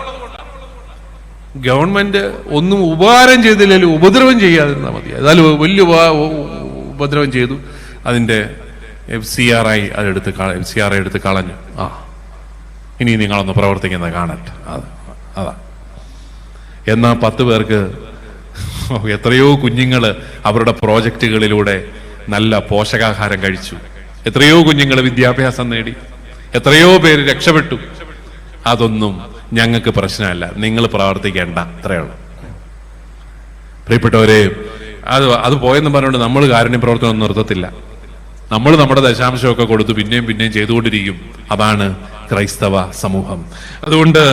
ഗവൺമെന്റ് ഒന്നും ഉപകാരം ചെയ്തില്ലെങ്കിലും ഉപദ്രവം ചെയ്യാതിരുന്നാൽ മതി. അതായത് വലിയ ഉപദ്രവം ചെയ്തു, അതിന്റെ FCRI എടുത്ത് കളഞ്ഞു. ഇനി നിങ്ങളൊന്ന് പ്രവർത്തിക്കുന്നത് കാണട്ടെ. അതാ. എന്നാ 10 പേർക്ക് എത്രയോ കുഞ്ഞുങ്ങള് അവരുടെ പ്രോജക്റ്റുകളിലൂടെ നല്ല പോഷകാഹാരം കഴിച്ചു. എത്രയോ കുഞ്ഞുങ്ങൾ വിദ്യാഭ്യാസം നേടി. എത്രയോ പേര് രക്ഷപ്പെട്ടു. അതൊന്നും ഞങ്ങൾക്ക് പ്രശ്നമല്ല, നിങ്ങൾ പ്രവർത്തിക്കേണ്ട, അത്രയുള്ളൂ. പ്രിയപ്പെട്ടവരെ, അത് പോയെന്ന് പറഞ്ഞുകൊണ്ട് നമ്മൾ കാരുണ്യ പ്രവർത്തനം നിർത്തത്തില്ല. നമ്മൾ നമ്മുടെ ദശാംശമൊക്കെ കൊടുത്ത് പിന്നെയും ചെയ്തുകൊണ്ടിരിക്കും. അതാണ് ക്രൈസ്തവ സമൂഹം. അതുകൊണ്ട്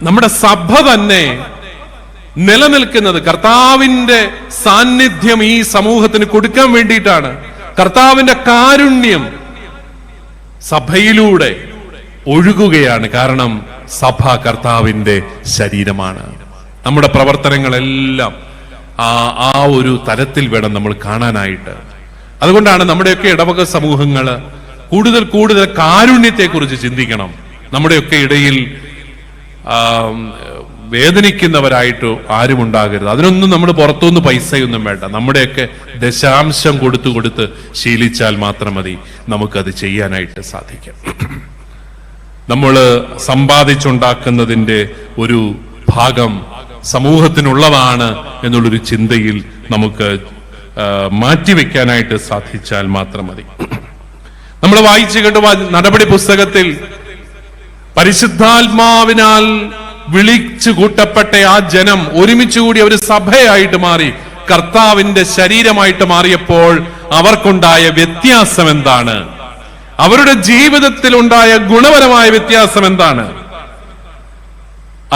നമ്മുടെ സഭ തന്നെ നിലനിൽക്കുന്നത് കർത്താവിന്റെ സാന്നിധ്യം ഈ സമൂഹത്തിന് കൊടുക്കാൻ വേണ്ടിയിട്ടാണ്. കർത്താവിന്റെ കാരുണ്യം സഭയിലൂടെ ഒഴുകുകയാണ്. കാരണം സഭ കർത്താവിന്റെ ശരീരമാണ്. നമ്മുടെ പ്രവർത്തനങ്ങളെല്ലാം ആ ഒരു തരത്തിൽ വേണം നമ്മൾ കാണാനായിട്ട്. അതുകൊണ്ടാണ് നമ്മുടെയൊക്കെ ഇടവക സമൂഹങ്ങള് കൂടുതൽ കാരുണ്യത്തെക്കുറിച്ച് ചിന്തിക്കണം. നമ്മുടെയൊക്കെ ഇടയിൽ വേദനിക്കുന്നവരായിട്ട് ആരും ഉണ്ടാകരുത്. അതിനൊന്നും നമ്മൾ പുറത്തുനിന്ന് പൈസയൊന്നും വേണ്ട. നമ്മുടെയൊക്കെ ദശാംശം കൊടുത്ത് ശീലിച്ചാൽ മാത്രം മതി നമുക്കത് ചെയ്യാനായിട്ട് സാധിക്കും. നമ്മൾ സമ്പാദിച്ചുണ്ടാക്കുന്നതിന്റെ ഒരു ഭാഗം സമൂഹത്തിനുള്ളതാണ് എന്നുള്ളൊരു ചിന്തയിൽ നമുക്ക് മാറ്റിവെക്കാനായിട്ട് സാധിച്ചാൽ മാത്രം മതി. നമ്മൾ വായിച്ചു കേട്ട നടപടി പുസ്തകത്തിൽ പരിശുദ്ധാത്മാവിനാൽ വിളിച്ചു കൂട്ടപ്പെട്ട ആ ജനം ഒരുമിച്ചുകൂടി ഒരു സഭയായിട്ട് മാറി, കർത്താവിന്റെ ശരീരമായിട്ട് മാറിയപ്പോൾ അവർക്കുണ്ടായ വ്യത്യാസം എന്താണ്? അവരുടെ ജീവിതത്തിൽ ഉണ്ടായ ഗുണപരമായ വ്യത്യാസം എന്താണ്?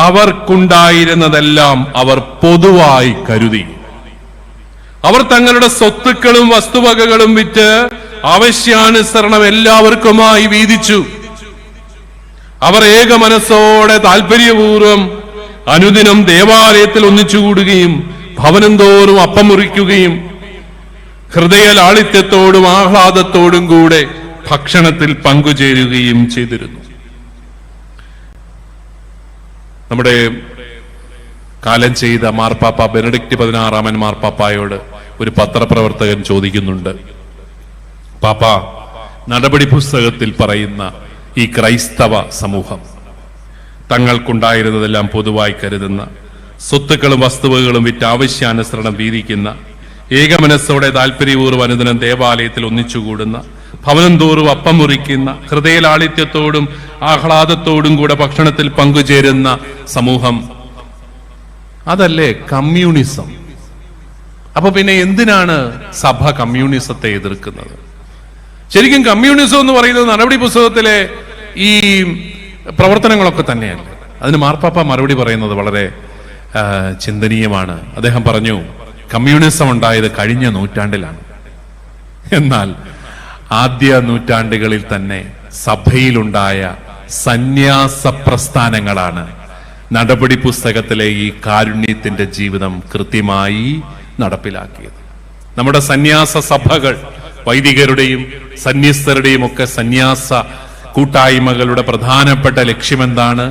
അവർക്കുണ്ടായിരുന്നതെല്ലാം അവർ പൊതുവായി കരുതി. അവർ തങ്ങളുടെ സ്വത്തുക്കളും വസ്തുവകകളും വിറ്റ് ആവശ്യാനുസരണം എല്ലാവർക്കുമായി വീതിച്ചു. അവർ ഏക മനസ്സോടെ താല്പര്യപൂർവം അനുദിനം ദേവാലയത്തിൽ ഒന്നിച്ചുകൂടുകയും ഭവനം തോറും അപ്പം മുറിക്കുകയും ഹൃദയ ലാളിത്യത്തോടും ആഹ്ലാദത്തോടും കൂടെ ഭക്ഷണത്തിൽ പങ്കുചേരുകയും ചെയ്തിരുന്നു. നമ്മുടെ കാലം ചെയ്ത മാർപ്പാപ്പ ബെനഡിക്റ്റ് 16 മാർപ്പാപ്പായോട് ഒരു പത്രപ്രവർത്തകൻ ചോദിക്കുന്നുണ്ട്, പാപ്പ, നടപടി പുസ്തകത്തിൽ പറയുന്ന ഈ ക്രൈസ്തവ സമൂഹം തങ്ങൾക്കുണ്ടായിരുന്നതെല്ലാം പൊതുവായി കരുതുന്ന, സ്വത്തുക്കളും വസ്തുവകളും വിറ്റ് ആവശ്യാനുസരണം വീതിക്കുന്ന, ഏകമനസ്സോടെ താല്പര്യപൂർവ്വം അനുദിനം ദേവാലയത്തിൽ ഒന്നിച്ചുകൂടുന്ന, ഭവനം തോറും അപ്പം മുറിക്കുന്ന, ഹൃദയലാളിത്യത്തോടും ആഹ്ലാദത്തോടും കൂടെ ഭക്ഷണത്തിൽ പങ്കുചേരുന്ന സമൂഹം, അതല്ലേ കമ്മ്യൂണിസം? അപ്പൊ പിന്നെ എന്തിനാണ് സഭ കമ്മ്യൂണിസത്തെ എതിർക്കുന്നത്? ശരിക്കും കമ്മ്യൂണിസം എന്ന് പറയുന്നത് നടപടി പുസ്തകത്തിലെ ഈ പ്രവർത്തനങ്ങളൊക്കെ തന്നെയല്ലേ. അതിന് മാർപ്പാപ്പ മറുപടി പറയുന്നത് വളരെ ചിന്തനീയമാണ്. അദ്ദേഹം പറഞ്ഞു, കമ്മ്യൂണിസം ഉണ്ടായത് കഴിഞ്ഞ നൂറ്റാണ്ടിലാണ്. എന്നാൽ ആദ്യ നൂറ്റാണ്ടുകളിൽ തന്നെ സഭയിലുണ്ടായ സന്യാസ പ്രസ്ഥാനങ്ങളാണ് നടപടി പുസ്തകത്തിലെ ഈ കാരുണ്യത്തിന്റെ ജീവിതം കൃത്യമായി നടപ്പിലാക്കിയത്. നമ്മുടെ സന്യാസ സഭകൾ വൈദികരുടെയും സന്യസ്തരുടെയും ഒക്കെ സന്യാസ കൂട്ടായ്മകളുടെ പ്രധാനപ്പെട്ട ലക്ഷ്യമെന്താണ്?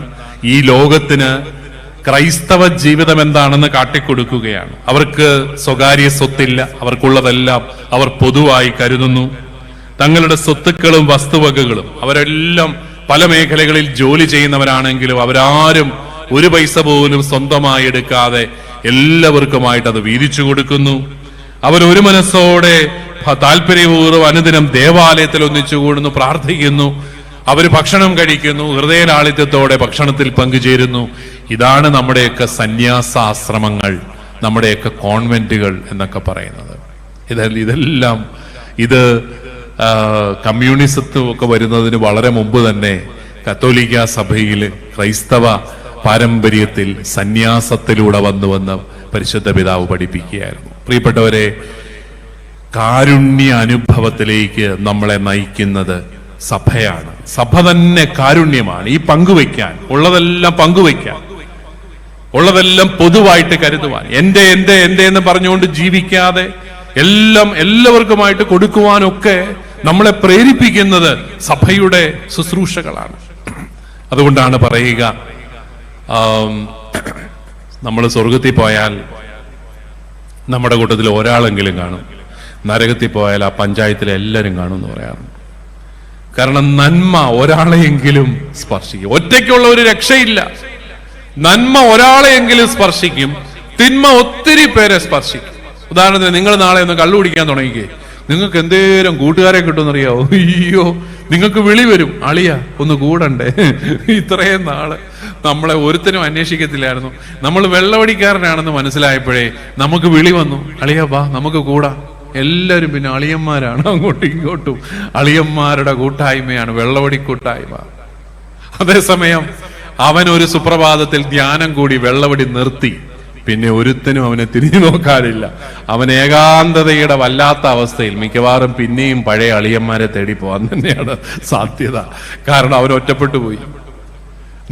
ഈ ലോകത്തിന് ക്രൈസ്തവ ജീവിതം എന്താണെന്ന് കാട്ടിക്കൊടുക്കുകയാണ്. അവർക്ക് സ്വകാര്യ സ്വത്തില്ല, അവർക്കുള്ളതെല്ലാം അവർ പൊതുവായി കരുതുന്നു. തങ്ങളുടെ സ്വത്തുക്കളും വസ്തുവകകളും അവരെല്ലാം പല മേഖലകളിൽ ജോലി ചെയ്യുന്നവരാണെങ്കിലും അവരാരും ഒരു പൈസ പോലും സ്വന്തമായി എടുക്കാതെ എല്ലാവർക്കുമായിട്ട് അത് വീതിച്ചു കൊടുക്കുന്നു. അവർ ഒരു മനസ്സോടെ താല്പര്യപൂർവ്വം അനുദിനം ദേവാലയത്തിൽ ഒന്നിച്ചുകൂടുന്നു, പ്രാർത്ഥിക്കുന്നു. അവർ ഭക്ഷണം കഴിക്കുന്നു, ഹൃദയലാളിത്യത്തോടെ ഭക്ഷണത്തിൽ പങ്കുചേരുന്നു. ഇതാണ് നമ്മുടെയൊക്കെ സന്യാസാശ്രമങ്ങൾ, നമ്മുടെയൊക്കെ കോൺവെന്റുകൾ എന്നൊക്കെ പറയുന്നത്. ഇതെല്ലാം ഇത് കമ്മ്യൂണിസത്തും ഒക്കെ വരുന്നതിന് വളരെ മുമ്പ് തന്നെ കത്തോലിക്ക സഭയിൽ ക്രൈസ്തവ പാരമ്പര്യത്തിൽ സന്യാസത്തിലൂടെ വന്ന് പരിശുദ്ധ പിതാവ് പഠിപ്പിക്കുകയായിരുന്നു. പ്രിയപ്പെട്ടവരെ, കാരുണ്യ അനുഭവത്തിലേക്ക് നമ്മളെ നയിക്കുന്നത് സഭയാണ്. സഭ തന്നെ കാരുണ്യമാണ്. ഈ പങ്കുവയ്ക്കാൻ ഉള്ളതെല്ലാം പങ്കുവയ്ക്കാൻ, ഉള്ളതെല്ലാം പൊതുവായിട്ട് കരുതുവാൻ, എന്റെ എന്റെ എന്റെ എന്ന് പറഞ്ഞുകൊണ്ട് ജീവിക്കാതെ എല്ലാം എല്ലാവർക്കുമായിട്ട് കൊടുക്കുവാനൊക്കെ നമ്മളെ പ്രേരിപ്പിക്കുന്നത് സഭയുടെ ശുശ്രൂഷകളാണ്. അതുകൊണ്ടാണ് പറയുക, നമ്മൾ സ്വർഗത്തിൽ പോയാൽ നമ്മുടെ കൂട്ടത്തിൽ ഒരാളെങ്കിലും കാണും, നരകത്തിൽ പോയാൽ ആ പഞ്ചായത്തിലെ എല്ലാവരും കാണും എന്ന് പറയാറുണ്ട്. കാരണം നന്മ ഒരാളെയെങ്കിലും സ്പർശിക്കും. ഒറ്റയ്ക്കുള്ള ഒരു രക്ഷയില്ല. നന്മ ഒരാളെയെങ്കിലും സ്പർശിക്കും, തിന്മ ഒത്തിരി പേരെ സ്പർശിക്കും. ഉദാഹരണത്തിന്, നിങ്ങൾ നാളെ ഒന്ന് കള്ളു കുടിക്കാൻ തുടങ്ങിക്കേ, നിങ്ങൾക്ക് എന്തേലും കൂട്ടുകാരെ കിട്ടുമെന്നറിയാവോ? അയ്യോ, നിങ്ങൾക്ക് വിളി വരും, അളിയ ഒന്ന് കൂടണ്ടേ. ഇത്രയും നാള് നമ്മളെ ഒരുത്തനും അന്വേഷിക്കത്തില്ലായിരുന്നു. നമ്മൾ വെള്ളവടിക്കാരനാണെന്ന് മനസ്സിലായപ്പോഴേ നമുക്ക് വിളി വന്നു, അളിയ വാ നമുക്ക് കൂടാം. എല്ലാവരും പിന്നെ അളിയന്മാരാണ്, അങ്ങോട്ടും ഇങ്ങോട്ടും അളിയന്മാരുടെ കൂട്ടായ്മയാണ് വെള്ളവടി കൂട്ടായ്മ. അതേസമയം അവൻ ഒരു സുപ്രഭാതത്തിൽ ധ്യാനം കൂടി വെള്ളവടി നിർത്തി, പിന്നെ ഒരുത്തനും അവനെ തിരിഞ്ഞു നോക്കാനില്ല. അവൻ ഏകാന്തതയുടെ വല്ലാത്ത അവസ്ഥയിൽ മിക്കവാറും പിന്നെയും പഴയ അളിയന്മാരെ തേടി പോകാൻ തന്നെയാണ് സാധ്യത. കാരണം അവൻ ഒറ്റപ്പെട്ടു പോയി.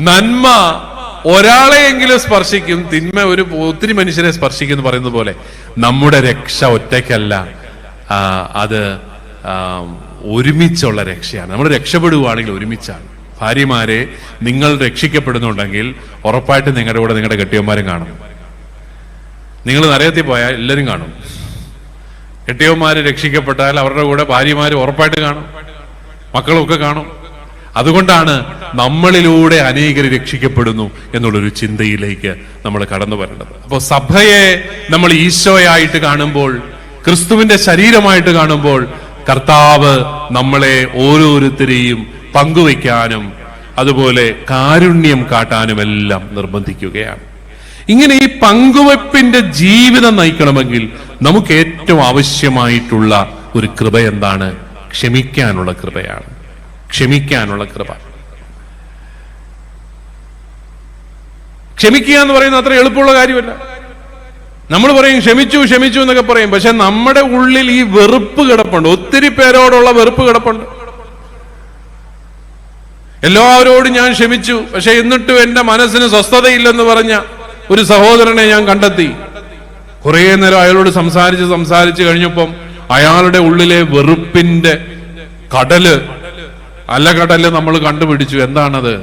നന്മ ഒരാളെയെങ്കിലും സ്പർശിക്കും, തിന്മ ഒത്തിരി മനുഷ്യരെ സ്പർശിക്കും എന്ന് പറയുന്നത് പോലെ നമ്മുടെ രക്ഷ ഒറ്റയ്ക്കല്ല, അത് ഒരുമിച്ചുള്ള രക്ഷയാണ്. നമ്മൾ രക്ഷപ്പെടുകയാണെങ്കിൽ ഒരുമിച്ചാണ്. ഭാര്യമാരെ, നിങ്ങൾ രക്ഷിക്കപ്പെടുന്നുണ്ടെങ്കിൽ ഉറപ്പായിട്ട് നിങ്ങളുടെ കൂടെ നിങ്ങളുടെ കെട്ടിയന്മാരും കാണും. നിങ്ങൾ നരകത്തിൽ പോയാൽ എല്ലാവരും കാണും. കെട്ടിയന്മാര് രക്ഷിക്കപ്പെട്ടാൽ അവരുടെ കൂടെ ഭാര്യമാര് ഉറപ്പായിട്ട് കാണും, മക്കളൊക്കെ കാണും. അതുകൊണ്ടാണ് നമ്മളിലൂടെ അനേകർ രക്ഷിക്കപ്പെടുന്നു എന്നുള്ളൊരു ചിന്തയിലേക്ക് നമ്മൾ കടന്നു വരേണ്ടത്. അപ്പോൾ സഭയെ നമ്മൾ ഈശോയായിട്ട് കാണുമ്പോൾ, ക്രിസ്തുവിന്റെ ശരീരമായിട്ട് കാണുമ്പോൾ, കർത്താവ് നമ്മളെ ഓരോരുത്തരെയും പങ്കുവയ്ക്കാനും അതുപോലെ കാരുണ്യം കാട്ടാനും എല്ലാം നിർബന്ധിക്കുകയാണ്. ഇങ്ങനെ ഈ പങ്കുവെപ്പിന്റെ ജീവിതം നയിക്കണമെങ്കിൽ നമുക്ക് ഏറ്റവും ആവശ്യമായിട്ടുള്ള ഒരു കൃപ എന്താണ്? ക്ഷമിക്കാനുള്ള കൃപയാണ്. ക്ഷമിക്കാനുള്ള കൃപ. ക്ഷമിക്കുക എന്ന് പറയുന്നത് അത്ര എളുപ്പമുള്ള കാര്യമല്ല. നമ്മൾ പറയും ക്ഷമിച്ചു ക്ഷമിച്ചു എന്നൊക്കെ പറയും, പക്ഷെ നമ്മുടെ ഉള്ളിൽ ഈ വെറുപ്പ് കിടപ്പുണ്ട്. ഒത്തിരി പേരോടുള്ള വെറുപ്പ് കിടപ്പുണ്ട്. എല്ലാവരോടും ഞാൻ ക്ഷമിച്ചു, പക്ഷെ എന്നിട്ടും എന്റെ മനസ്സിന് സ്വസ്ഥതയില്ലെന്ന് പറഞ്ഞ ഒരു സഹോദരനെ ഞാൻ കണ്ടെത്തി. കുറെ നേരം അയാളോട് സംസാരിച്ച് കഴിഞ്ഞപ്പം അയാളുടെ ഉള്ളിലെ വെറുപ്പിന്റെ കടല് നമ്മൾ കണ്ടുപിടിച്ചു. എന്താണത്?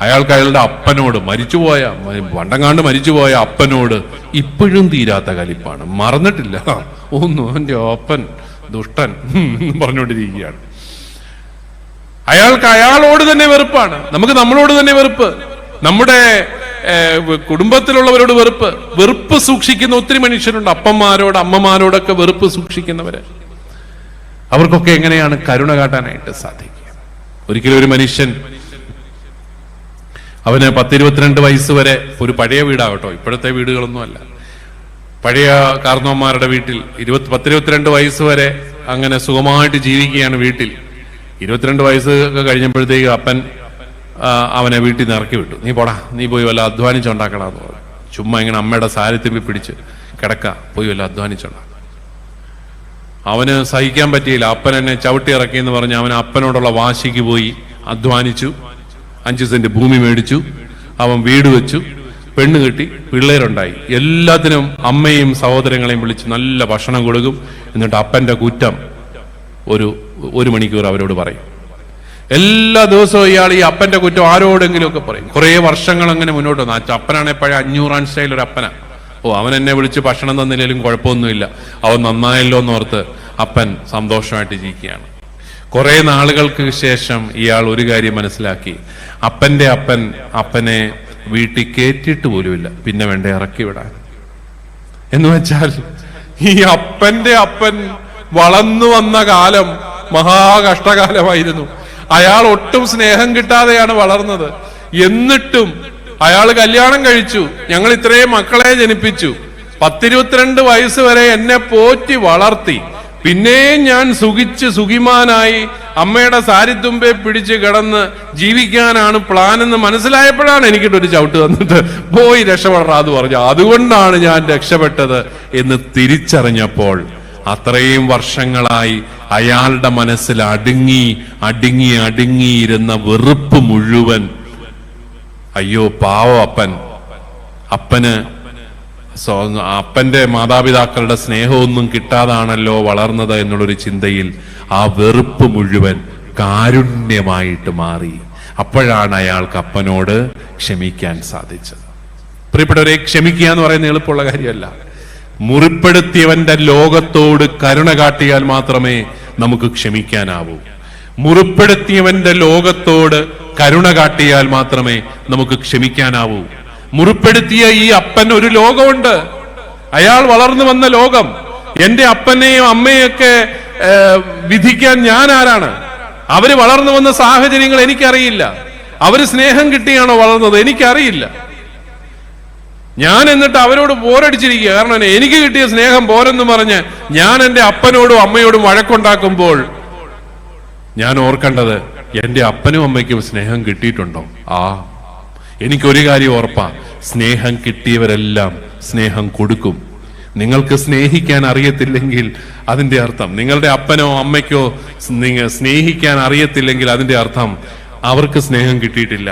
അയാൾക്ക് അയാളുടെ അപ്പനോട്, പണ്ടങ്ങാണ്ട് മരിച്ചുപോയ അപ്പനോട് ഇപ്പോഴും തീരാത്ത കലിപ്പാണ്. മറന്നിട്ടില്ല ഒന്നും. എന്റെ അപ്പൻ ദുഷ്ടൻ പറഞ്ഞുകൊണ്ടിരിക്കുകയാണ്. അയാൾക്ക് അയാളോട് തന്നെ വെറുപ്പാണ്. നമുക്ക് നമ്മളോട് തന്നെ വെറുപ്പ്, നമ്മുടെ കുടുംബത്തിലുള്ളവരോട് വെറുപ്പ് സൂക്ഷിക്കുന്ന ഒത്തിരി മനുഷ്യരുണ്ട്. അപ്പന്മാരോട് അമ്മമാരോടൊക്കെ വെറുപ്പ് സൂക്ഷിക്കുന്നവര്. അവർക്കൊക്കെ എങ്ങനെയാണ് കരുണ കാട്ടാനായിട്ട് സാധിക്കുക? ഒരിക്കലും ഒരു മനുഷ്യൻ, അവന് 10-22 വയസ്സ് വരെ, ഒരു പഴയ വീടാകട്ടോ, ഇപ്പോഴത്തെ വീടുകളൊന്നും അല്ല, പഴയ കാർന്നോന്മാരുടെ വീട്ടിൽ 10-22 വയസ്സ് വരെ അങ്ങനെ സുഖമായിട്ട് ജീവിക്കുകയാണ് വീട്ടിൽ. 22 വയസ്സ് ഒക്കെ കഴിഞ്ഞപ്പോഴത്തേക്ക് അപ്പൻ അവനെ വീട്ടിൽ നിന്ന് ഇറക്കി വിട്ടു. നീ പോടാ, നീ പോയി വല്ല അധ്വാനിച്ചുണ്ടാക്കണമെന്ന് പറഞ്ഞു. ചുമ്മാ ഇങ്ങനെ അമ്മയുടെ സാരത്തിമ്പി പിടിച്ച് പോയി വല്ല അധ്വാനിച്ചുണ്ടാക്കണം. അവന് സഹിക്കാൻ പറ്റിയില്ല. അപ്പൻ എന്നെ ചവിട്ടി ഇറക്കി എന്ന് പറഞ്ഞ് അവൻ അപ്പനോടുള്ള വാശിക്ക് പോയി അധ്വാനിച്ചു. 5 സെന്റ് ഭൂമി മേടിച്ചു, അവൻ വീട് വെച്ചു, പെണ്ണ് കെട്ടി, പിള്ളേരുണ്ടായി. എല്ലാത്തിനും അമ്മയും സഹോദരങ്ങളെയും വിളിച്ച് നല്ല ഭക്ഷണം കൊടുക്കും. എന്നിട്ട് അപ്പന്റെ കുറ്റം ഒരു മണിക്കൂർ അവരോട് പറയും. എല്ലാ ദിവസവും ഇയാൾ ഈ അപ്പന്റെ കുറ്റം ആരോടെങ്കിലും ഒക്കെ പറയും. കുറേ വർഷങ്ങൾ അങ്ങനെ മുന്നോട്ട് വന്നു. ആ അപ്പനാണെ പഴയ 500 സ്റ്റൈൽ ഒരു അപ്പനാ. അവൻ എന്നെ വിളിച്ച് ഭക്ഷണം തന്നില്ലെങ്കിലും കുഴപ്പമൊന്നുമില്ല, അവൻ നന്നായല്ലോ എന്നോർത്ത് അപ്പൻ സന്തോഷമായിട്ട് ജീവിക്കുകയാണ്. കുറെ നാളുകൾക്ക് ശേഷം ഇയാൾ ഒരു കാര്യം മനസ്സിലാക്കി. അപ്പന്റെ അപ്പൻ അപ്പനെ വീട്ടിൽ കയറ്റിയിട്ട് പോലുമില്ല, പിന്നെ വേണ്ട ഇറക്കി വിടാൻ. എന്ന് വെച്ചാൽ ഈ അപ്പന്റെ അപ്പൻ വളർന്നു വന്ന കാലം മഹാകഷ്ടകാലമായിരുന്നു. അയാൾ ഒട്ടും സ്നേഹം കിട്ടാതെയാണ് വളർന്നത്. എന്നിട്ടും അയാൾ കല്യാണം കഴിച്ചു, ഞങ്ങൾ ഇത്രയും മക്കളെ ജനിപ്പിച്ചു, 10-22 വയസ്സ് വരെ എന്നെ പോറ്റി വളർത്തി, പിന്നെയും ഞാൻ സുഖിമാനായി അമ്മയുടെ സാരിത്തുമ്പെ പിടിച്ച് കിടന്ന് ജീവിക്കാനാണ് പ്ലാൻ എന്ന് മനസ്സിലായപ്പോഴാണ് എനിക്കിട്ടൊരു ചവിട്ട് തന്നിട്ട് പോയി രക്ഷപ്പെടാന്ന് പറഞ്ഞു. അതുകൊണ്ടാണ് ഞാൻ രക്ഷപ്പെട്ടത് എന്ന് തിരിച്ചറിഞ്ഞപ്പോൾ അത്രയും വർഷങ്ങളായി അയാളുടെ മനസ്സിൽ അടങ്ങിയിരുന്ന വെറുപ്പ് മുഴുവൻ, അയ്യോ പാവം അപ്പന്റെ മാതാപിതാക്കളുടെ സ്നേഹമൊന്നും കിട്ടാതാണല്ലോ വളർന്നത് എന്നുള്ളൊരു ചിന്തയിൽ ആ വെറുപ്പ് മുഴുവൻ കാരുണ്യമായിട്ട് മാറി. അപ്പോഴാണ് അയാൾക്ക് അപ്പനോട് ക്ഷമിക്കാൻ സാധിച്ചത്. പ്രിയപ്പെട്ടവരെ, ക്ഷമിക്കുക എന്ന് പറയുന്നത് എളുപ്പമുള്ള കാര്യമല്ല. മുറിപ്പെടുത്തിയവന്റെ ലോകത്തോട് കരുണ കാട്ടിയാൽ മാത്രമേ നമുക്ക് ക്ഷമിക്കാനാവൂ. മുറിപ്പെടുത്തിയവന്റെ ലോകത്തോട് കരുണ കാട്ടിയാൽ മാത്രമേ നമുക്ക് ക്ഷമിക്കാനാവൂ. മുറിപ്പെടുത്തിയ ഈ അപ്പൻ ഒരു ലോകമുണ്ട്, അയാൾ വളർന്നു വന്ന ലോകം. എന്റെ അപ്പനെയും അമ്മയൊക്കെ വിധിക്കാൻ ഞാൻ ആരാണ്? അവര് വളർന്നു വന്ന സാഹചര്യങ്ങൾ എനിക്കറിയില്ല. അവര് സ്നേഹം കിട്ടിയാണോ വളർന്നത്? എനിക്കറിയില്ല. ഞാൻ എന്നിട്ട് അവരോട് പോരടിച്ചിരിക്കുക. കാരണം എനിക്ക് കിട്ടിയ സ്നേഹം പോരെന്ന് പറഞ്ഞ് ഞാൻ എന്റെ അപ്പനോടും അമ്മയോടും വഴക്കുണ്ടാക്കുമ്പോൾ ഞാൻ ഓർക്കേണ്ടത്, എന്റെ അപ്പനും അമ്മയ്ക്കും സ്നേഹം കിട്ടിയിട്ടുണ്ടോ? എനിക്കൊരു കാര്യം ഉറപ്പാ, സ്നേഹം കിട്ടിയവരെല്ലാം സ്നേഹം കൊടുക്കും. നിങ്ങൾക്ക് സ്നേഹിക്കാൻ അറിയത്തില്ലെങ്കിൽ അതിന്റെ അർത്ഥം, നിങ്ങളുടെ അപ്പനോ അമ്മയ്ക്കോ സ്നേഹിക്കാൻ അറിയത്തില്ലെങ്കിൽ അതിന്റെ അർത്ഥം അവർക്ക് സ്നേഹം കിട്ടിയിട്ടില്ല.